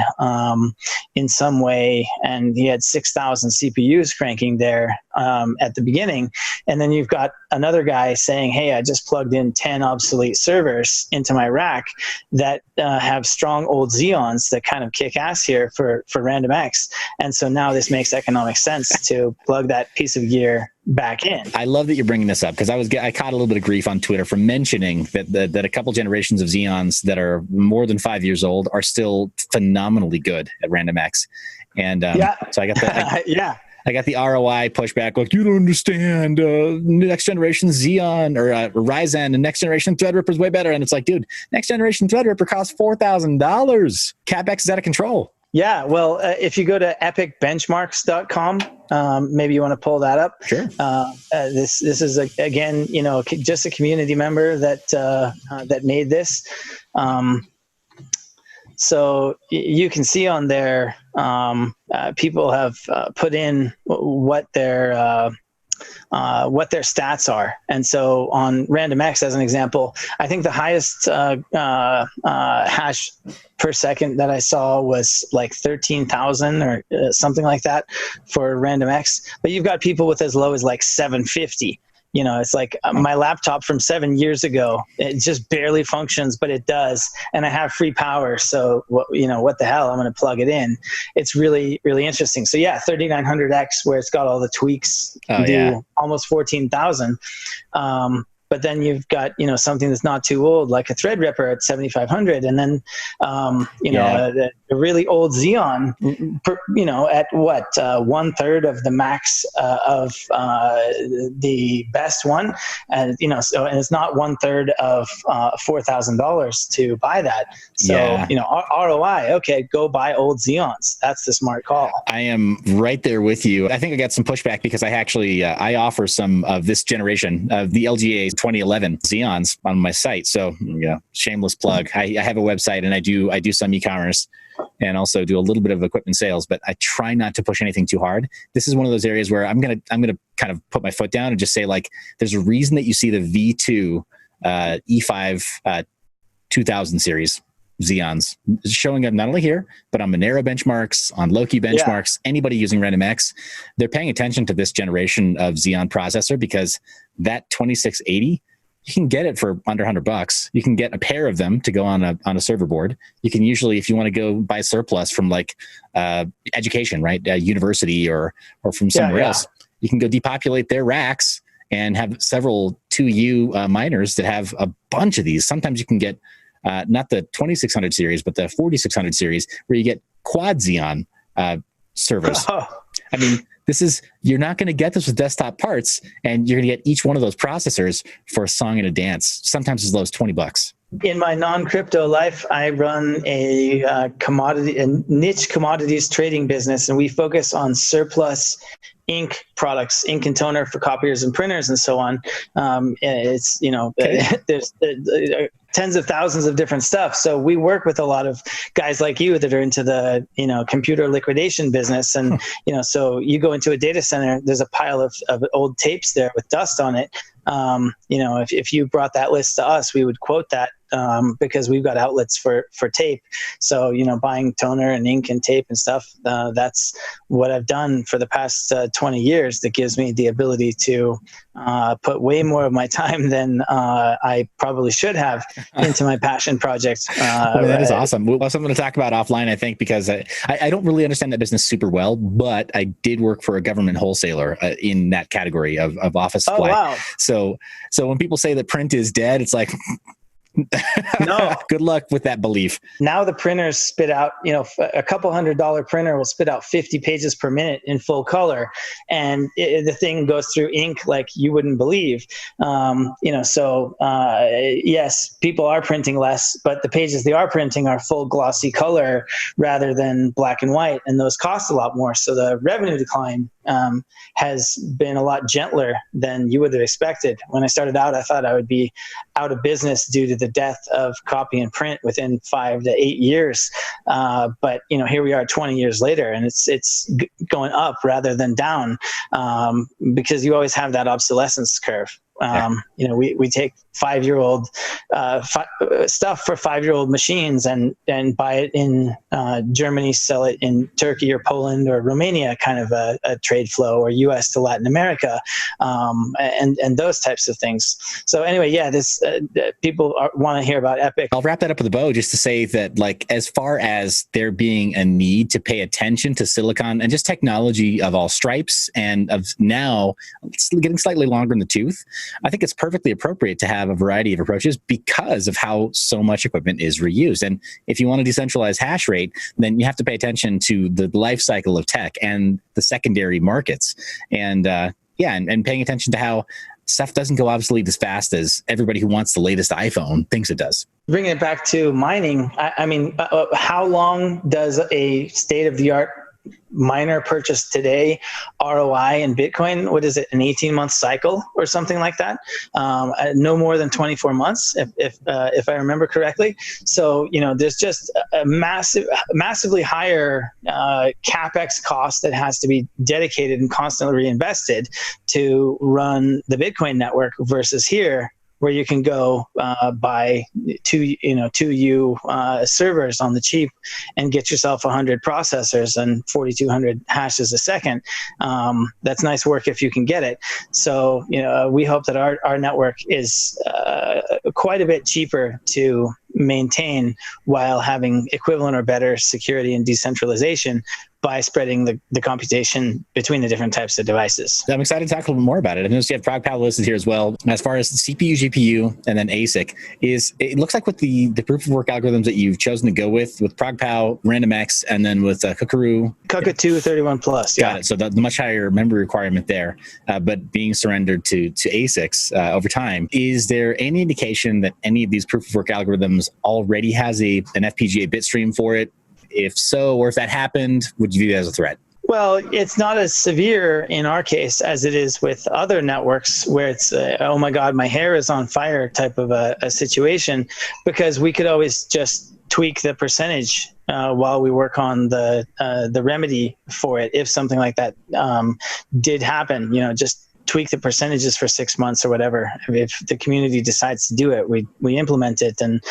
S1: in some way, and he had 6,000 CPUs cranking there at the beginning. And then you've got another guy saying, hey, I just plugged in 10 obsolete servers into my rack that have strong old Xeons that kind of kick ass here for RandomX. And so now this makes economic sense to plug that piece of gear back in.
S2: I love that you're bringing this up because I caught a little bit of grief on Twitter for mentioning that a couple generations of Xeons that are more than 5 years old are still phenomenally good at RandomX. And so I got the I got the ROI pushback, like, you don't understand, next generation Xeon or Ryzen and next generation Threadripper is way better. And it's like, dude, next generation Threadripper costs $4,000. CapEx is out of control.
S1: Yeah, well, if you go to epicbenchmarks.com, maybe you want to pull that up.
S2: Sure.
S1: This is again, just a community member that made this. So you can see on there, people have put in what their stats are. And so on RandomX, as an example, I think the highest hash per second that I saw was like 13,000 or something like that for RandomX. But you've got people with as low as like 750. It's like my laptop from 7 years ago, it just barely functions, but it does. And I have free power. So, what the hell? I'm going to plug it in. It's really, really interesting. So yeah, 3900X, where it's got all the tweaks, almost 14,000. but then you've got, something that's not too old, like a Threadripper at 7,500. And then, the really old Xeon, at what, 1/3 of the max of the best one. And, and it's not 1/3 of $4,000 to buy that. So, ROI, okay, go buy old Xeons. That's the smart call.
S2: I am right there with you. I think I got some pushback because I actually, I offer some of this generation of the LGA 2011 Xeons on my site. So, shameless plug. I have a website and I do some e-commerce and also do a little bit of equipment sales, but I try not to push anything too hard. This is one of those areas where I'm going to kind of put my foot down and just say, like, there's a reason that you see the V2 E5 2000 series Xeons showing up not only here, but on Monero benchmarks, on Loki benchmarks, anybody using RandomX, they're paying attention to this generation of Xeon processor because that 2680, you can get it for under $100. You can get a pair of them to go on a server board. You can usually, if you want to go buy surplus from like education, right, university or from somewhere else, you can go depopulate their racks and have several 2U miners that have a bunch of these. Sometimes you can get not the 2600 series, but the 4600 series, where you get quad Xeon servers. I mean, you're not going to get this with desktop parts, and you're going to get each one of those processors for a song and a dance, sometimes as low as $20.
S1: In my non-crypto life, I run a niche commodities trading business, and we focus on surplus ink products, ink and toner for copiers and printers and so on. It's, there's tens of thousands of different stuff. So we work with a lot of guys like you that are into the, computer liquidation business. And, so you go into a data center, there's a pile of old tapes there with dust on it. If you brought that list to us, we would quote that because we've got outlets for tape. So, buying toner and ink and tape and stuff, that's what I've done for the past 20 years. That gives me the ability to put way more of my time than I probably should have into my passion projects.
S2: That is awesome. We'll have something to talk about offline, I think, because I don't really understand that business super well, but I did work for a government wholesaler in that category of office supply.
S1: Oh, wow.
S2: So when people say that print is dead, it's like, no, good luck with that belief.
S1: Now the printers spit out, a couple $100 printer will spit out 50 pages per minute in full color. And the thing goes through ink like you wouldn't believe. Yes, people are printing less, but the pages they are printing are full glossy color rather than black and white. And those cost a lot more. So the revenue decline has been a lot gentler than you would have expected. When I started out, I thought I would be out of business due to the death of copy and print within 5 to 8 years. But here we are 20 years later, and it's going up rather than down because you always have that obsolescence curve. We take 5-year-old stuff for 5-year-old machines and buy it in Germany, sell it in Turkey or Poland or Romania, kind of a trade flow, or US to Latin America, and those types of things. So anyway, this people want to hear about Epic.
S2: I'll wrap that up with a bow just to say that, like, as far as there being a need to pay attention to silicon and just technology of all stripes and of now it's getting slightly longer in the tooth, I think it's perfectly appropriate to have a variety of approaches because of how so much equipment is reused. And if you want to decentralize hash rate, then you have to pay attention to the life cycle of tech and the secondary markets. And and paying attention to how stuff doesn't go obsolete as fast as everybody who wants the latest iPhone thinks it does.
S1: Bringing it back to mining, how long does a state-of-the-art miner purchase today ROI in Bitcoin? What is it, an 18-month cycle or something like that? No more than 24 months, if I remember correctly. So, there's just a massively higher CapEx cost that has to be dedicated and constantly reinvested to run the Bitcoin network versus here, where you can go buy 2U servers on the cheap and get yourself 100 processors and 4,200 hashes a second. That's nice work if you can get it. So, we hope that our network is quite a bit cheaper to maintain while having equivalent or better security and decentralization. by spreading the computation between the different types of devices.
S2: I'm excited to talk a little more about it. I noticed you have ProgPal listed here as well. As far as CPU, GPU, and then ASIC, it looks like with the proof of work algorithms that you've chosen to go with ProgPal, RandomX, and then with Cuckoo
S1: 31 plus.
S2: Got it. So the much higher memory requirement there, but being surrendered to ASICs over time. Is there any indication that any of these proof of work algorithms already has an FPGA bit stream for it? If so, or if that happened, would you view that as a threat?
S1: Well, it's not as severe in our case as it is with other networks where it's, oh my God, my hair is on fire type of a situation, because we could always just tweak the percentage while we work on the remedy for it. If something like that did happen, just tweak the percentages for 6 months or whatever. If the community decides to do it, we implement it, and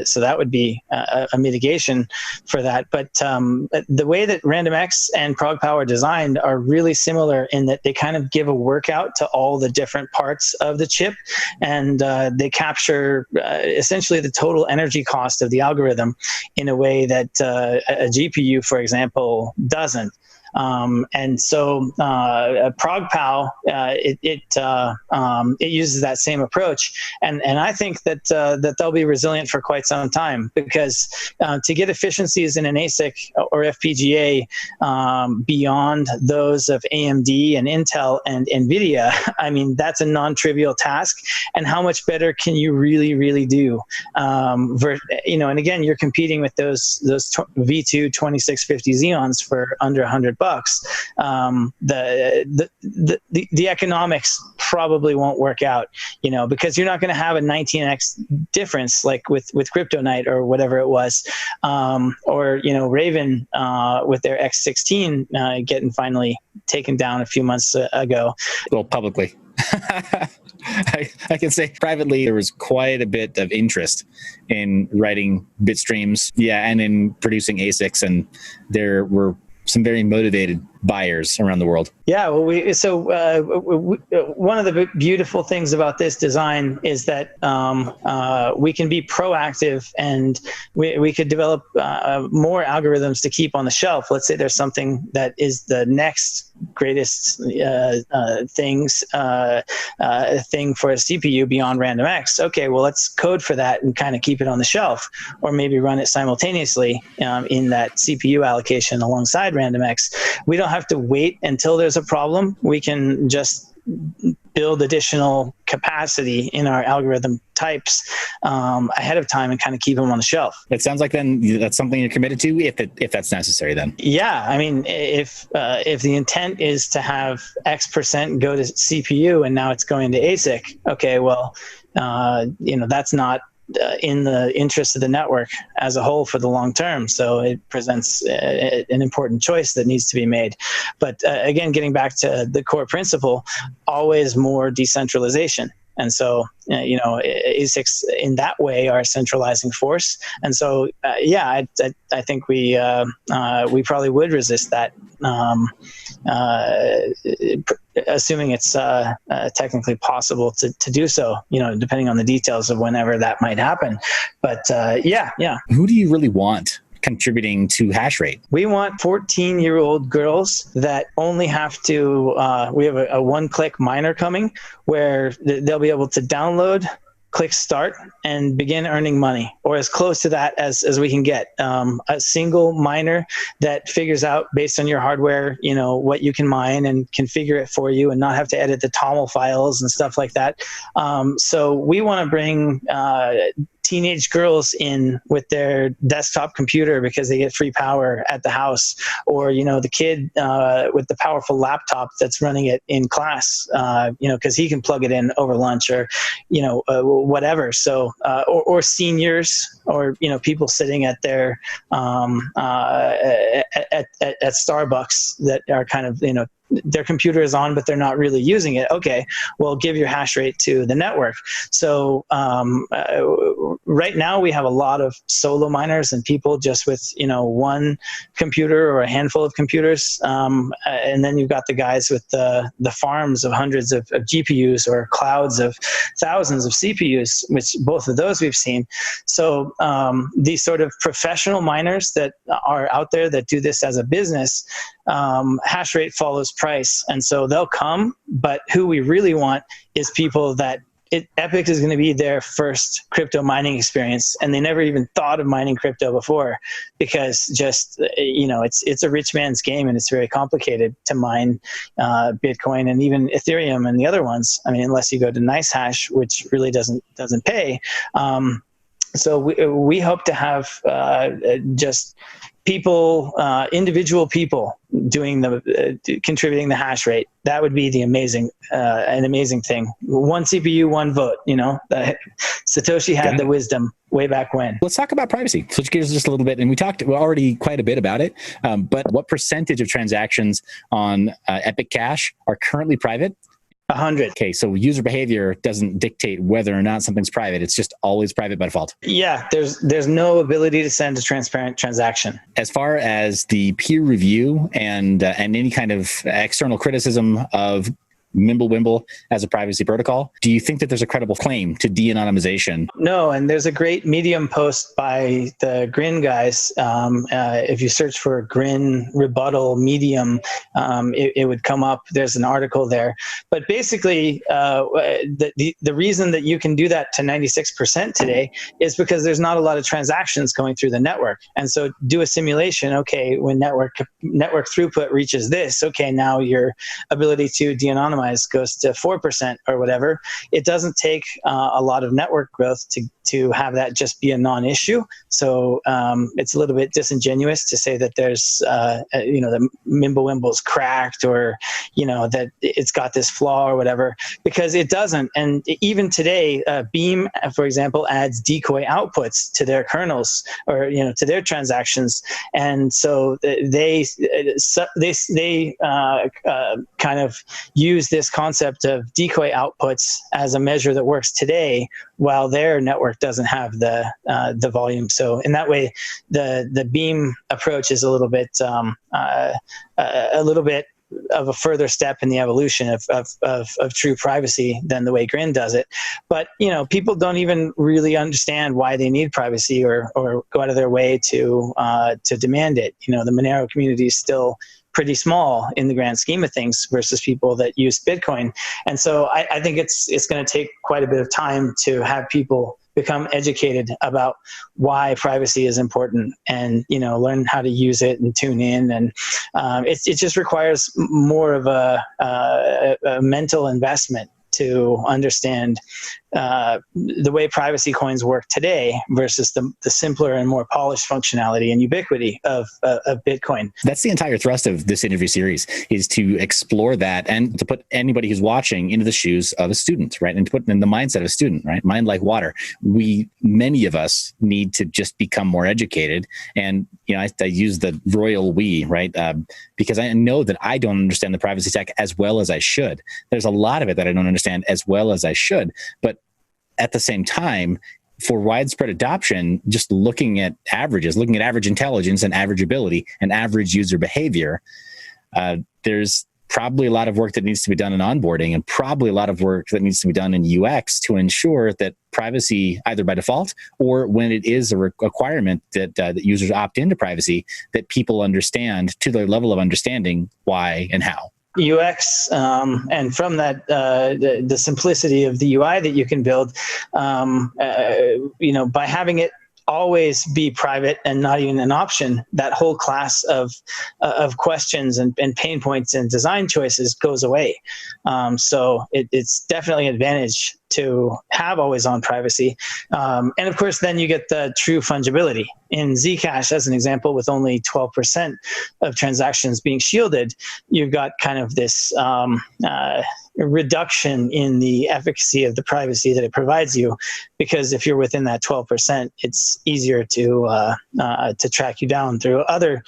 S1: so that would be a mitigation for that. But the way that RandomX and ProgPal are designed are really similar in that they kind of give a workout to all the different parts of the chip, and they capture essentially the total energy cost of the algorithm in a way that a GPU, for example, doesn't. And so ProgPal, it uses that same approach, and I think that they'll be resilient for quite some time, because to get efficiencies in an ASIC or FPGA beyond those of AMD and Intel and NVIDIA, I mean, that's a non-trivial task. And how much better can you really do? And again, you're competing with those V2 2650 Xeons for under $100. The economics probably won't work out, because you're not going to have a 19x difference like with Kryptonite or whatever it was, or Raven with their X16 getting finally taken down a few months ago.
S2: Well, publicly. I can say privately there was quite a bit of interest in writing bit streams, and in producing ASICs, and there were some very motivated buyers around the world.
S1: Yeah, well, one of the beautiful things about this design is that we can be proactive, and we could develop more algorithms to keep on the shelf. Let's say there's something that is the next greatest thing for a CPU beyond RandomX. Okay, well, let's code for that and kind of keep it on the shelf, or maybe run it simultaneously in that CPU allocation alongside RandomX. We don't have to wait until there's a problem. We can just build additional capacity in our algorithm types ahead of time and kind of keep them on the shelf.
S2: It sounds like then that's something you're committed to if that's necessary then.
S1: Yeah, I mean, if the intent is to have X% go to CPU and now it's going to ASIC, okay, well, that's not in the interest of the network as a whole for the long term. So it presents an important choice that needs to be made. But again, getting back to the core principle, always more decentralization. And so, ASICs in that way are a centralizing force. And so, I think we probably would resist that, assuming it's technically possible to do so, depending on the details of whenever that might happen. But
S2: Who do you really want contributing to hash rate?
S1: We want 14-year-old girls that only have to, we have a one-click miner coming where they'll be able to download, click start, and begin earning money, or as close to that as we can get. A single miner that figures out based on your hardware, what you can mine and configure it for you and not have to edit the TOML files and stuff like that. So we want to bring teenage girls in with their desktop computer because they get free power at the house, or the kid with the powerful laptop that's running it in class, because he can plug it in over lunch, or whatever. So or seniors, or people sitting at their at Starbucks that are kind of their computer is on, but they're not really using it. Okay, well, give your hash rate to the network. So right now we have a lot of solo miners and people just with, one computer or a handful of computers. And then you've got the guys with the farms of hundreds of GPUs or clouds of thousands of CPUs, which both of those we've seen. So these sort of professional miners that are out there that do this as a business, hash rate follows price. And so they'll come, but who we really want is people that Epic is going to be their first crypto mining experience, and they never even thought of mining crypto before, because just, it's a rich man's game, and it's very complicated to mine Bitcoin and even Ethereum and the other ones. I mean, unless you go to NiceHash, which really doesn't pay. So we hope to have just people, individual people doing contributing the hash rate. That would be an amazing thing. One CPU, one vote. Satoshi had the wisdom way back when.
S2: Let's talk about privacy. Switch gears just a little bit, and we talked already quite a bit about it. But what percentage of transactions on Epic Cash are currently private?
S1: 100.
S2: Okay, so user behavior doesn't dictate whether or not something's private. It's just always private by default.
S1: Yeah, there's no ability to send a transparent transaction.
S2: As far as the peer review and any kind of external criticism of Mimblewimble as a privacy protocol, do you think that there's a credible claim to de-anonymization?
S1: No, and there's a great Medium post by the Grin guys. If you search for Grin rebuttal Medium, it would come up. There's an article there. But basically, the reason that you can do that to 96% today is because there's not a lot of transactions going through the network. And so do a simulation. Okay, when network throughput reaches this, okay, now your ability to de-anonymize goes to 4% or whatever. It doesn't take a lot of network growth to have that just be a non-issue. So it's a little bit disingenuous to say that there's, the Mimblewimble's cracked, or, that it's got this flaw or whatever, because it doesn't. And even today, Beam, for example, adds decoy outputs to their kernels, or, to their transactions. And so they kind of use this concept of decoy outputs as a measure that works today, while their network doesn't have the volume. So in that way, the Beam approach is a little bit of a further step in the evolution of true privacy than the way Grin does it. But people don't even really understand why they need privacy or go out of their way to demand it. The Monero community is still pretty small in the grand scheme of things versus people that use Bitcoin. And so I think it's going to take quite a bit of time to have people become educated about why privacy is important, and learn how to use it and tune in. And it just requires more of a mental investment to understand the way privacy coins work today versus the simpler and more polished functionality and ubiquity of Bitcoin.
S2: That's the entire thrust of this interview series, is to explore that and to put anybody who's watching into the shoes of a student, right? And to put in the mindset of a student, right? Mind like water. Many of us need to just become more educated. And, I use the royal we, right? Because I know that I don't understand the privacy tech as well as I should. There's a lot of it that I don't understand as well as I should. But at the same time, for widespread adoption, just looking at averages, looking at average intelligence and average ability and average user behavior, there's probably a lot of work that needs to be done in onboarding, and probably a lot of work that needs to be done in UX to ensure that privacy, either by default or when it is a requirement that users opt into privacy, that people understand to their level of understanding why and how.
S1: UX, and from that, the simplicity of the UI that you can build, by having it always be private and not even an option, that whole class of questions and pain points and design choices goes away. So it's definitely an advantage to have always on privacy. And of course, then you get the true fungibility. In Zcash, as an example, with only 12% of transactions being shielded, you've got kind of this reduction in the efficacy of the privacy that it provides you, because if you're within that 12%, it's easier to track you down through other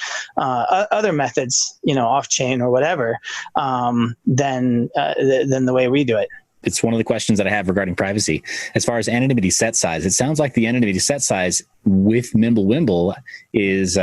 S1: methods, off chain or whatever, than the way we do it.
S2: It's one of the questions that I have regarding privacy. As far as anonymity set size, it sounds like the anonymity set size with Mimblewimble is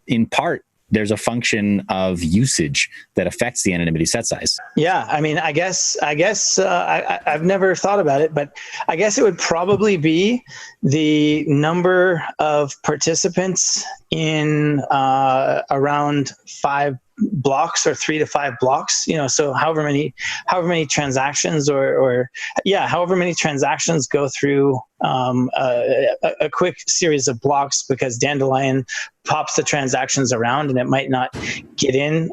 S2: in part, there's a function of usage that affects the anonymity set size.
S1: Yeah, I mean, I guess I've never thought about it, but I guess it would probably be the number of participants in around 5 blocks or 3 to 5 blocks, so however many transactions or however many transactions go through a quick series of blocks, because Dandelion pops the transactions around and it might not get in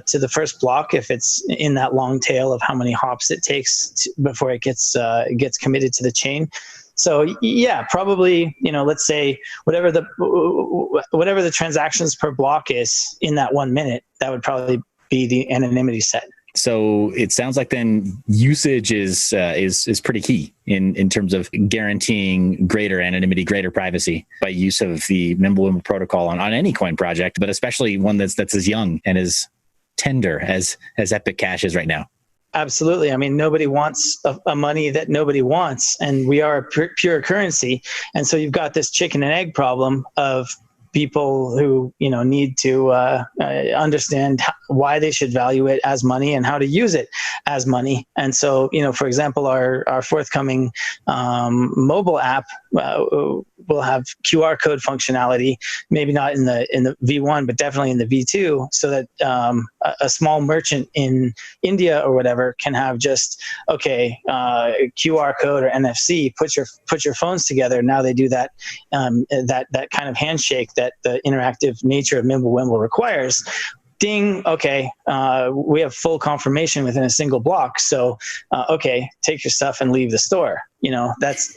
S1: to the first block if it's in that long tail of how many hops it takes before it gets committed to the chain. So yeah, probably, let's say whatever the transactions per block is in that 1 minute, that would probably be the anonymity set.
S2: So it sounds like then usage is pretty key in terms of guaranteeing greater anonymity, greater privacy by use of the Mimblewimble protocol on any coin project, but especially one that's as young and as tender as Epic Cash is right now.
S1: Absolutely. I mean, nobody wants a money that nobody wants, and we are a pure currency. And so you've got this chicken and egg problem of people who, need to understand why they should value it as money and how to use it as money. And so, for example, our forthcoming mobile app will have QR code functionality, maybe not in the V1, but definitely in the V2, so that a small merchant in India or whatever can have just, QR code or NFC, put your phones together. Now they do that kind of handshake that the interactive nature of Mimblewimble requires. Ding. Okay. We have full confirmation within a single block. So, take your stuff and leave the store. That's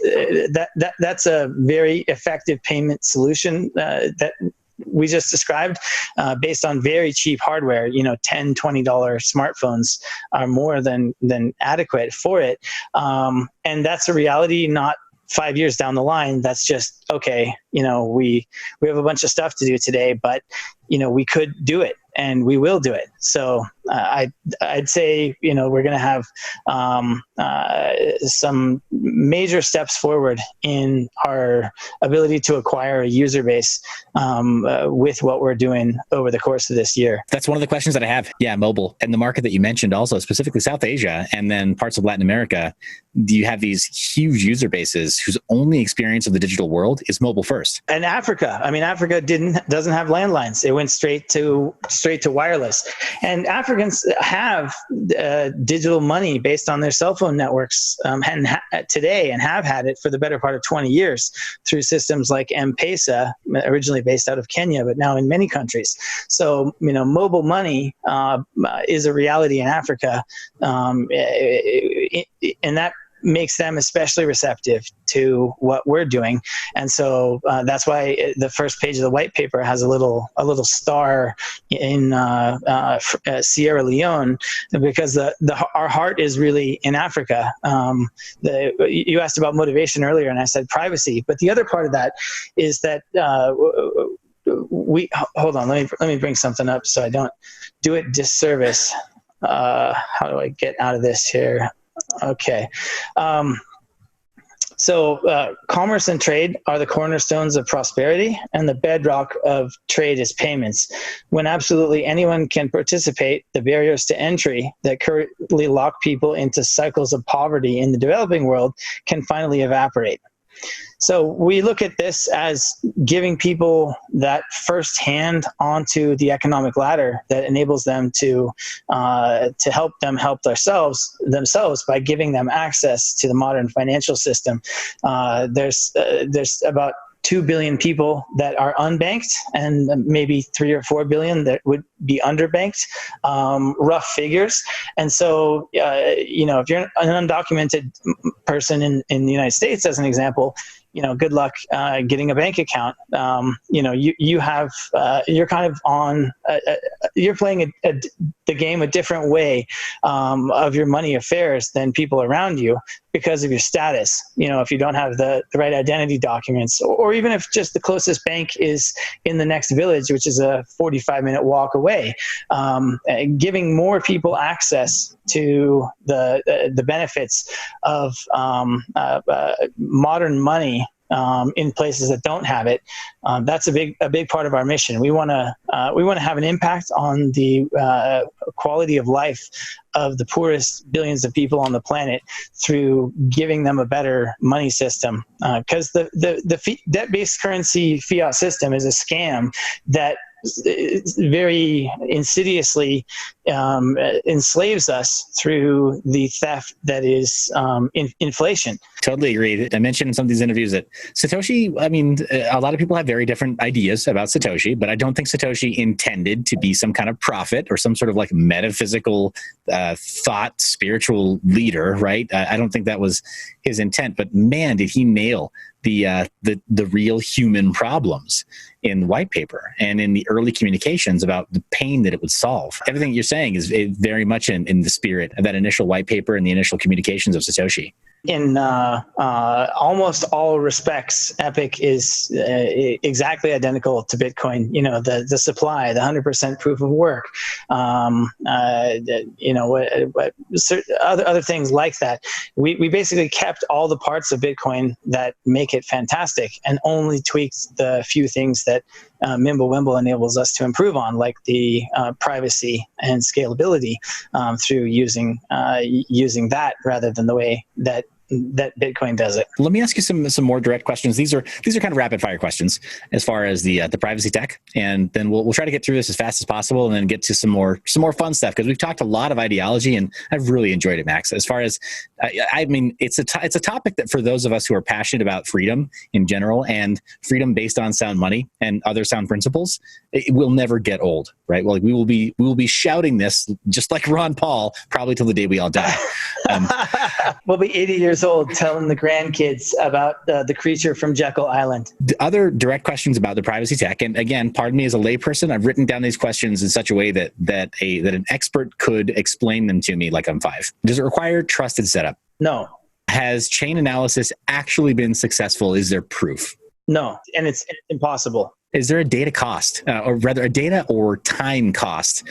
S1: a very effective payment solution that we just described, based on very cheap hardware. $10, $20 smartphones are more than adequate for it. And that's a reality, not 5 years down the line. That's just, we have a bunch of stuff to do today, but, we could do it. And we will do it. So I'd say, we're going to have some major steps forward in our ability to acquire a user base with what we're doing over the course of this year.
S2: That's one of the questions that I have. Yeah, mobile. And the market that you mentioned also, specifically South Asia and then parts of Latin America, you have these huge user bases whose only experience of the digital world is mobile first.
S1: And Africa. I mean, Africa doesn't have landlines. It went straight to wireless. And Africans have digital money based on their cell phone networks today, and have had it for the better part of 20 years through systems like M-Pesa, originally based out of Kenya, but now in many countries. So, mobile money is a reality in Africa, and that makes them especially receptive to what we're doing. And so that's why the first page of the white paper has a little star in Sierra Leone, because our heart is really in Africa. You asked about motivation earlier, and I said privacy, but the other part of that is that hold on, let me bring something up so I don't do it disservice. How do I get out of this here? Okay. So commerce and trade are the cornerstones of prosperity, and the bedrock of trade is payments. When absolutely anyone can participate, the barriers to entry that currently lock people into cycles of poverty in the developing world can finally evaporate. So we look at this as giving people that first hand onto the economic ladder that enables them to help them help themselves by giving them access to the modern financial system. There's about 2 billion people that are unbanked, and maybe 3 or 4 billion that would be underbanked, rough figures. And so, if you're an undocumented person in the United States, as an example, good luck getting a bank account. You have you're kind of on you're playing the game a different way of your money affairs than people around you because of your status. If you don't have the right identity documents, or even if just the closest bank is in the next village, which is a 45-minute walk away, giving more people access to the benefits of modern money in places that don't have it. That's a big part of our mission. We want to have an impact on the quality of life of the poorest billions of people on the planet through giving them a better money system. Because the debt-based currency fiat system is a scam that very insidiously enslaves us through the theft that is inflation.
S2: Totally agree. I mentioned in some of these interviews that Satoshi, a lot of people have very different ideas about Satoshi, but I don't think Satoshi intended to be some kind of prophet or some sort of like metaphysical thought, spiritual leader, right? I don't think that was his intent, but man, did he nail the real human problems in the white paper and in the early communications about the pain that it would solve. Everything you're saying is very much in the spirit of that initial white paper and the initial communications of Satoshi.
S1: In almost all respects, Epic is exactly identical to Bitcoin. The supply, the 100% proof of work, other things like that. We basically kept all the parts of Bitcoin that make it fantastic and only tweaked the few things that Mimblewimble enables us to improve on, like the privacy and scalability through using that rather than the way that Bitcoin does it.
S2: Let me ask you some more direct questions. These are kind of rapid fire questions as far as the privacy tech, and then we'll try to get through this as fast as possible, and then get to some more fun stuff, because we've talked a lot of ideology, and I've really enjoyed it, Max. As far as it's a topic that for those of us who are passionate about freedom in general and freedom based on sound money and other sound principles, it will never get old, right? Well, we will be shouting this just like Ron Paul probably till the day we all die.
S1: We'll be 80 years old telling the grandkids about the creature from Jekyll Island.
S2: Other direct questions about the privacy tech, and again, pardon me as a layperson, I've written down these questions in such a way that an expert could explain them to me like I'm 5. Does it require trusted setup?
S1: No.
S2: Has chain analysis actually been successful? Is there proof?
S1: No, and it's impossible.
S2: Is there a data cost, or rather a data or time cost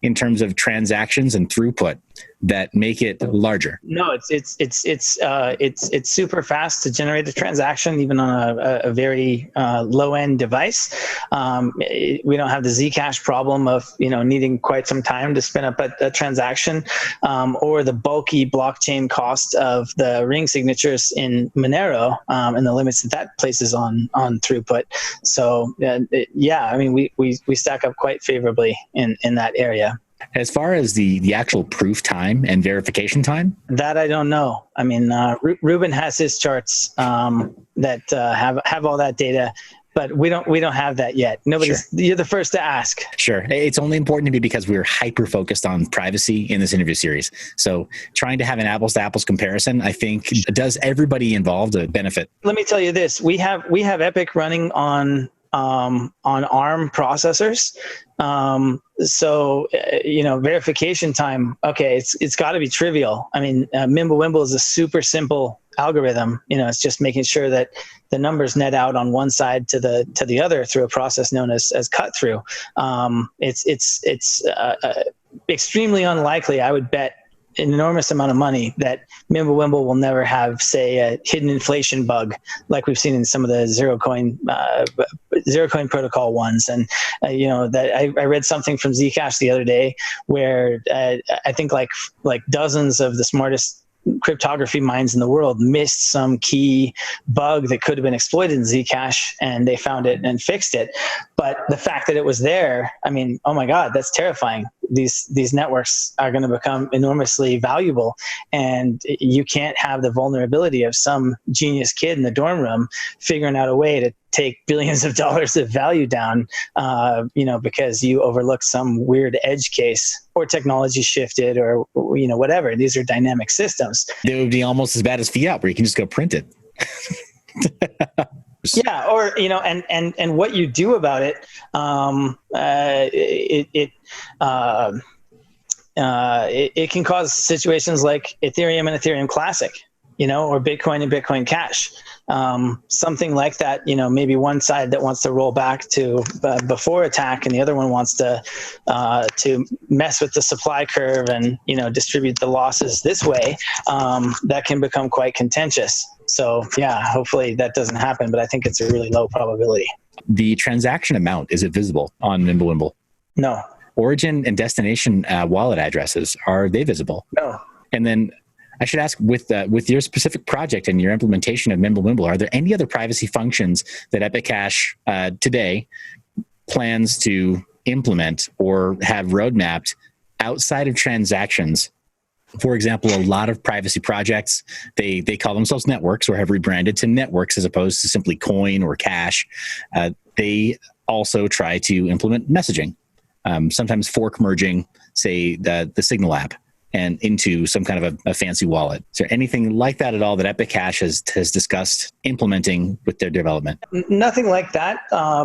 S2: in terms of transactions and throughput that make it larger?
S1: No, it's super fast to generate a transaction, even on a very low end device. We don't have the Zcash problem of needing quite some time to spin up a transaction, or the bulky blockchain cost of the ring signatures in Monero, and the limits that places on throughput. So we stack up quite favorably in that area.
S2: As far as the actual proof time and verification time?
S1: That I don't know. Ruben has his charts that have all that data, but we don't have that yet. Sure. You're the first to ask. Sure.
S2: It's only important to me because we're hyper focused on privacy in this interview series. So trying to have an apples to apples comparison, I think, does everybody involved a benefit.
S1: Let me tell you this. We have Epic running on ARM processors. Verification time, okay, it's got to be trivial. Mimblewimble is a super simple algorithm. It's just making sure that the numbers net out on one side to the other through a process known as cut through. It's extremely unlikely, I would bet an enormous amount of money, that Mimblewimble will never have, say, a hidden inflation bug like we've seen in some of the zero coin protocol ones. And that I read something from Zcash the other day where I think like dozens of the smartest cryptography minds in the world missed some key bug that could have been exploited in Zcash, and they found it and fixed it. But the fact that it was there, oh my God, that's terrifying. These networks are going to become enormously valuable, and you can't have the vulnerability of some genius kid in the dorm room figuring out a way to take billions of dollars of value down, because you overlooked some weird edge case or technology shifted or whatever. These are dynamic systems.
S2: They would be almost as bad as fiat, where you can just go print it.
S1: Yeah, or and what you do about it, it can cause situations like Ethereum and Ethereum Classic, or Bitcoin and Bitcoin Cash. Something like that, maybe one side that wants to roll back to before attack, and the other one wants to mess with the supply curve and distribute the losses this way. That can become quite contentious. So yeah, hopefully that doesn't happen, but I think it's a really low probability.
S2: The transaction amount, is it visible on Mimblewimble?
S1: No.
S2: Origin and destination wallet addresses, are they visible?
S1: No.
S2: And then I should ask, with your specific project and your implementation of Mimblewimble, are there any other privacy functions that EpicCash today plans to implement or have roadmapped outside of transactions? For example, a lot of privacy projects, they call themselves networks, or have rebranded to networks as opposed to simply coin or cash. They also try to implement messaging, sometimes fork merging, say, the Signal app and into some kind of a fancy wallet. Is there anything like that at all that EpicCash has discussed implementing with their development?
S1: Nothing like that,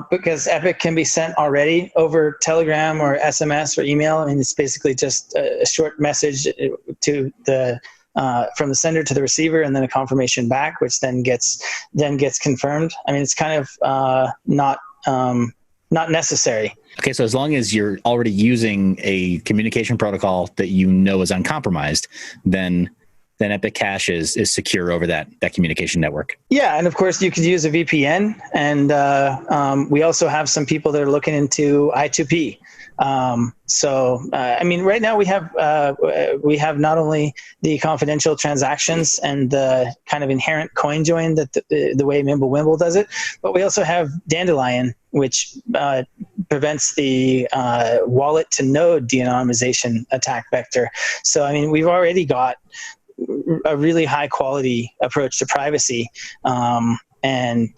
S1: because Epic can be sent already over Telegram or SMS or email. I mean, it's basically just a short message to the from the sender to the receiver, and then a confirmation back, which then gets confirmed. I mean, it's kind of not necessary.
S2: Okay, so as long as you're already using a communication protocol that is uncompromised, then EpicCash is secure over that communication network. Yeah,
S1: and of course you could use a VPN, and we also have some people that are looking into I2P. I mean, right now we have not only the confidential transactions and the kind of inherent coin join that the way Mimblewimble does it, but we also have Dandelion, which prevents the wallet to node de-anonymization attack vector. So, I mean, we've already got a really high quality approach to privacy. And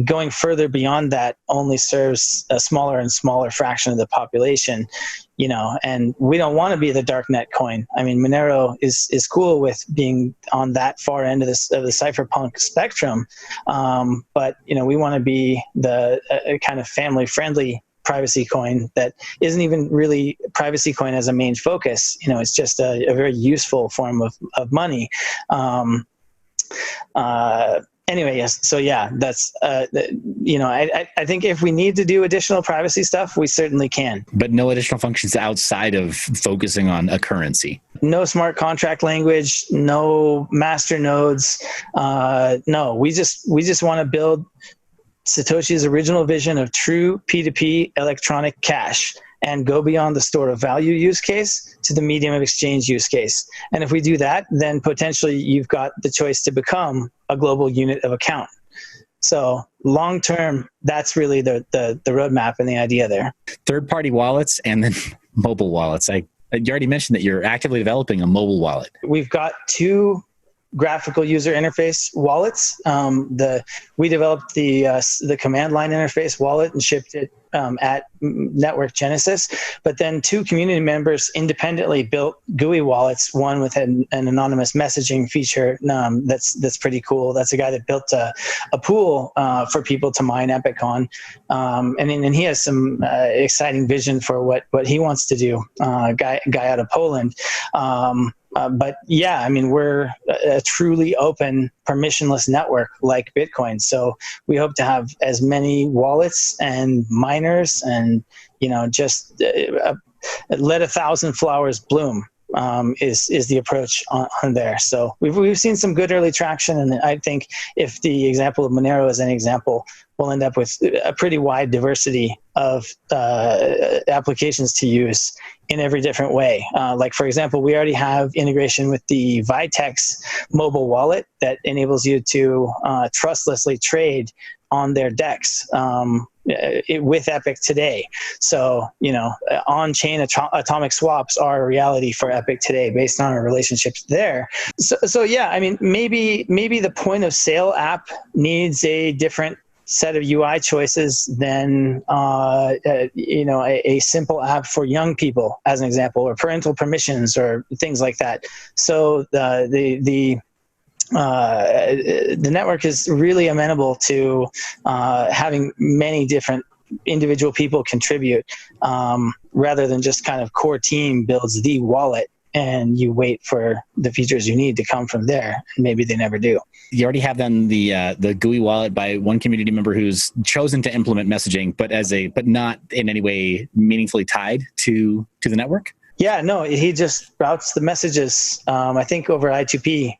S1: going further beyond that only serves a smaller and smaller fraction of the population, and we don't want to be the darknet coin. I mean, Monero is cool with being on that far end of the cypherpunk spectrum, but we want to be the kind of family-friendly privacy coin that isn't even really privacy coin as a main focus. It's just a very useful form of money. Anyway, yes. So yeah, that's, I think if we need to do additional privacy stuff, we certainly can.
S2: But no additional functions outside of focusing on a currency.
S1: No smart contract language, no master nodes. No, we just want to build Satoshi's original vision of true P2P electronic cash, and go beyond the store of value use case to the medium of exchange use case. And if we do that, then potentially you've got the choice to become a global unit of account. So long term, that's really the roadmap and the idea there.
S2: Third-party wallets and then mobile wallets. You already mentioned that you're actively developing a mobile wallet.
S1: We've got two graphical user interface wallets. We developed the command line interface wallet and shipped it at Network Genesis, but then two community members independently built GUI wallets, one with an anonymous messaging feature that's pretty cool. That's a guy that built a pool for people to mine Epic on, and he has some exciting vision for what he wants to do, guy out of Poland. But yeah, I mean, we're a truly open, permissionless network like Bitcoin. So we hope to have as many wallets and miners and, just let 1,000 flowers bloom is the approach on there. So we've seen some good early traction. And I think if the example of Monero is an example, we'll end up with a pretty wide diversity of applications to use in every different way. Like, for example, we already have integration with the Vitex mobile wallet that enables you to trustlessly trade on their DEX with Epic today. So, on-chain atomic swaps are a reality for Epic today based on our relationships there. So yeah, I mean, maybe the point of sale app needs a different set of UI choices than a simple app for young people, as an example, or parental permissions or things like that. So the network is really amenable to having many different individual people contribute, rather than just kind of core team builds the wallet and you wait for the features you need to come from there. And maybe they never do.
S2: You already have then the GUI wallet by one community member who's chosen to implement messaging, but not in any way meaningfully tied to the network.
S1: Yeah, no, he just routes the messages, I think over I2P.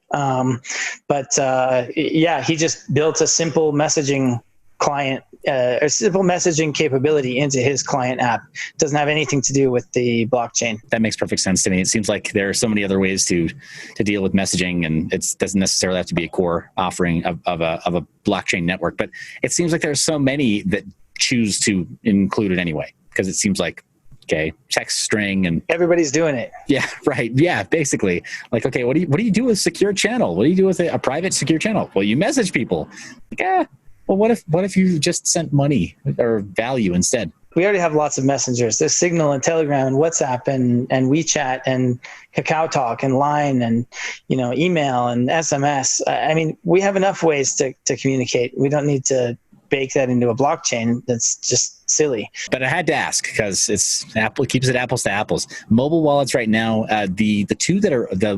S1: He just built a simple messaging client, a simple messaging capability into his client app. Doesn't have anything to do with the blockchain.
S2: That makes perfect sense to me. It seems like there are so many other ways to deal with messaging, and it doesn't necessarily have to be a core offering of a blockchain network. But it seems like there are so many that choose to include it anyway, because it seems like, okay, text string, and
S1: everybody's doing it.
S2: Yeah, right. Yeah, basically. Like, okay, what do you do with secure channel? What do you do with a private secure channel? Well, you message people. Like, well, what if you just sent money or value instead?
S1: We already have lots of messengers. There's Signal and Telegram and WhatsApp and WeChat and Kakao Talk and Line and email and SMS. I mean, we have enough ways to communicate. We don't need to bake that into a blockchain. That's just silly.
S2: But I had to ask because Apple keeps it apples to apples. Mobile wallets right now, the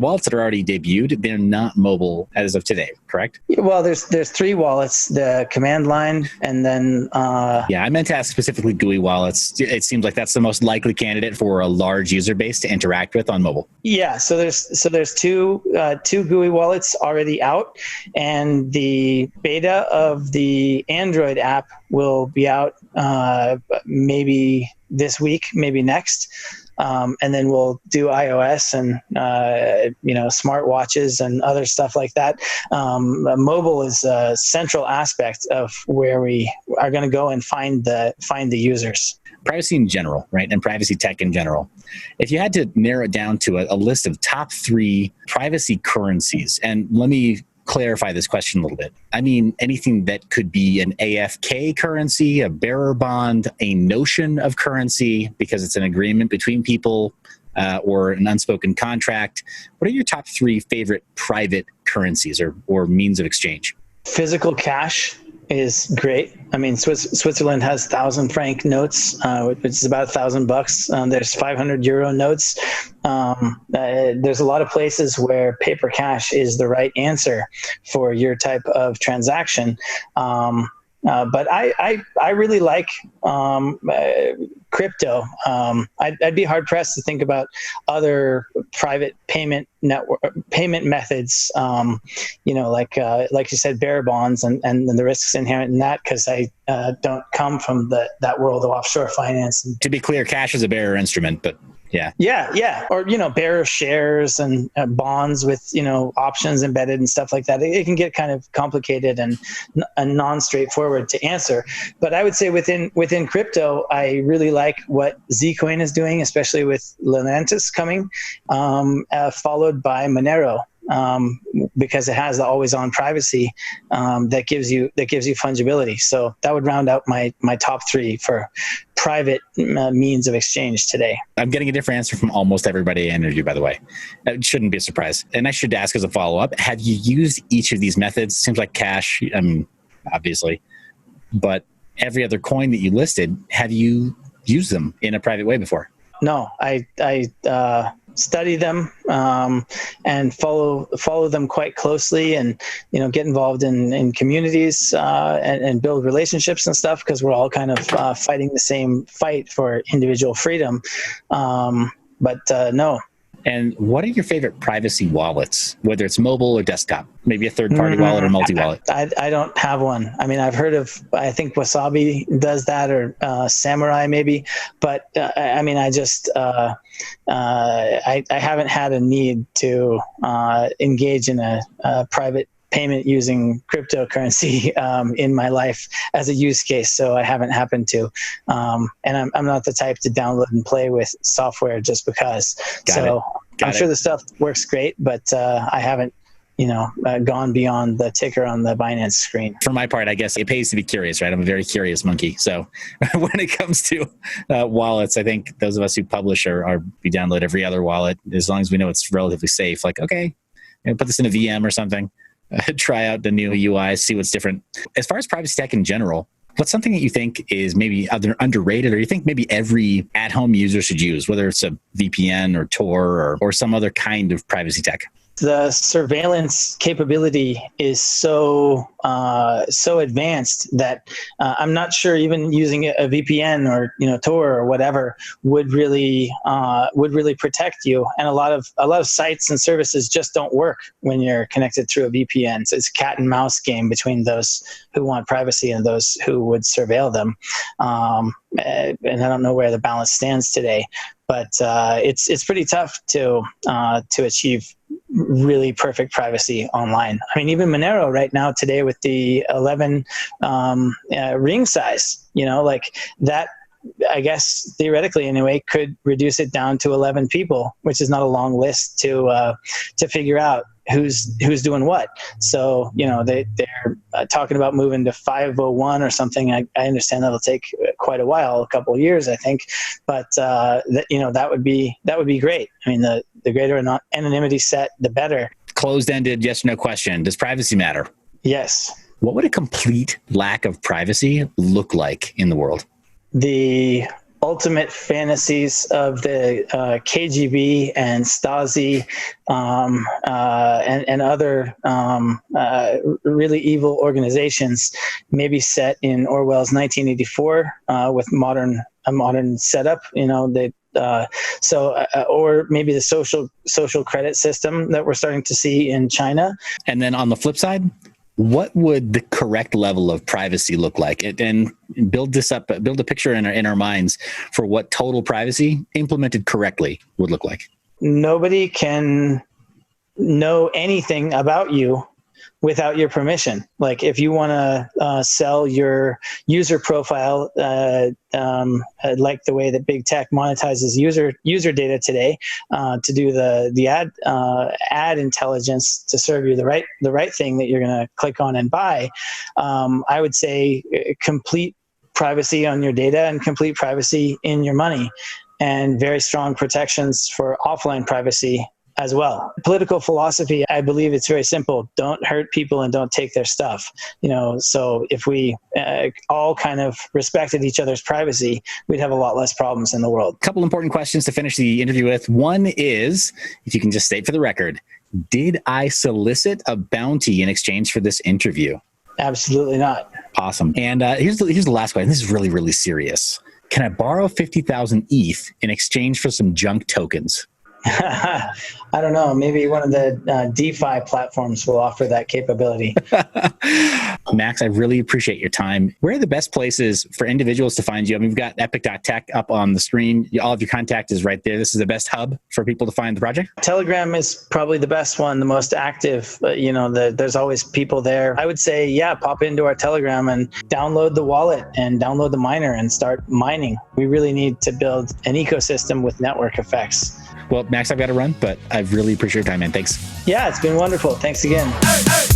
S2: wallets that are already debuted, they're not mobile as of today, correct?
S1: Well, there's 3 wallets: the command line, and then
S2: I meant to ask specifically GUI wallets. It seems like that's the most likely candidate for a large user base to interact with on mobile.
S1: Yeah, so there's two GUI wallets already out, and the beta of the Android app will be out maybe this week, maybe next. And then we'll do iOS and, smartwatches and other stuff like that. Mobile is a central aspect of where we are going to go and find the users.
S2: Privacy in general, right? And privacy tech in general. If you had to narrow it down to a list of top 3 privacy currencies, and let me clarify this question a little bit. I mean, anything that could be an AFK currency, a bearer bond, a notion of currency, because it's an agreement between people or an unspoken contract. What are your top 3 favorite private currencies or means of exchange?
S1: Physical cash is great. I mean, Switzerland has 1,000 franc notes, which is about $1,000. There's 500 euro notes. There's a lot of places where paper cash is the right answer for your type of transaction. But I really like crypto. I'd be hard pressed to think about other private payment methods. Like you said, bearer bonds and the risks inherent in that, because I don't come from that world of offshore finance.
S2: To be clear, cash is a bearer instrument, but yeah. Or,
S1: bearer shares and bonds with, options embedded and stuff like that. It can get kind of complicated and non-straightforward to answer. But I would say within crypto, I really like what Zcoin is doing, especially with Lelantis coming, followed by Monero. Because it has the always-on privacy that gives you fungibility. So that would round out my top 3 for private means of exchange today.
S2: I'm getting a different answer from almost everybody I interviewed, by the way. It shouldn't be a surprise. And I should ask as a follow-up, have you used each of these methods? Seems like cash, obviously, but every other coin that you listed, have you used them in a private way before?
S1: No, I study them and follow them quite closely, and get involved in communities and build relationships and stuff, because we're all kind of fighting the same fight for individual freedom. No.
S2: And what are your favorite privacy wallets, whether it's mobile or desktop? Maybe a third-party wallet or multi-wallet?
S1: I don't have one. I mean, I've heard of, I think Wasabi does that, or Samurai maybe. But I haven't had a need to engage in a private payment using cryptocurrency in my life as a use case, so I haven't happened to. And I'm not the type to download and play with software just because. I'm sure the stuff works great, but I haven't gone beyond the ticker on the Binance screen.
S2: For my part, I guess it pays to be curious, right? I'm a very curious monkey. So when it comes to wallets, I think those of us who publish we download every other wallet, as long as we know it's relatively safe. Like, okay, put this in a VM or something. Try out the new UI, see what's different. As far as privacy tech in general, What's something that you think is maybe either underrated, or you think maybe every at-home user should use, whether it's a VPN or Tor or some other kind of privacy tech?
S1: The surveillance capability is so advanced that I'm not sure even using a VPN or Tor or whatever would really protect you. And a lot of sites and services just don't work when you're connected through a VPN. So it's a cat and mouse game between those who want privacy and those who would surveil them. And I don't know where the balance stands today, but it's pretty tough to achieve really perfect privacy online. I mean, even Monero right now today with the 11 ring size, like that, I guess theoretically anyway, could reduce it down to 11 people, which is not a long list to figure out who's doing what. So, they're talking about moving to 501 or something. I understand that'll take quite a while, a couple of years, I think, but that would be great. I mean, the greater anonymity set, the better.
S2: Closed-ended, yes or no question. Does privacy matter?
S1: Yes.
S2: What would a complete lack of privacy look like in the world?
S1: The ultimate fantasies of the KGB and Stasi and other really evil organizations, maybe set in Orwell's 1984 with a modern setup. Or maybe the social credit system that we're starting to see in China.
S2: And then on the flip side, what would the correct level of privacy look like? And build a picture in our minds for what total privacy implemented correctly would look like.
S1: Nobody can know anything about you without your permission. Like if you want to sell your user profile, like the way that big tech monetizes user data today, to do the ad intelligence to serve you the right thing that you're going to click on and buy, I would say complete privacy on your data and complete privacy in your money, and very strong protections for offline privacy as well. Political philosophy, I believe it's very simple. Don't hurt people and don't take their stuff. So if we all kind of respected each other's privacy, we'd have a lot less problems in the world.
S2: A couple important questions to finish the interview with. One is, if you can just state for the record, did I solicit a bounty in exchange for this interview?
S1: Absolutely not.
S2: Awesome. And here's the last question. This is really, really serious. Can I borrow 50,000 ETH in exchange for some junk tokens?
S1: I don't know. Maybe one of the DeFi platforms will offer that capability.
S2: Max, I really appreciate your time. Where are the best places for individuals to find you? I mean, we've got epic.tech up on the screen. All of your contact is right there. This is the best hub for people to find the project.
S1: Telegram is probably the best one, the most active. There's always people there. I would say, pop into our Telegram and download the wallet and download the miner and start mining. We really need to build an ecosystem with network effects.
S2: Well, Max, I've got to run, but I really appreciate your time, man. Thanks.
S1: Yeah, it's been wonderful. Thanks again.
S3: Hey, hey.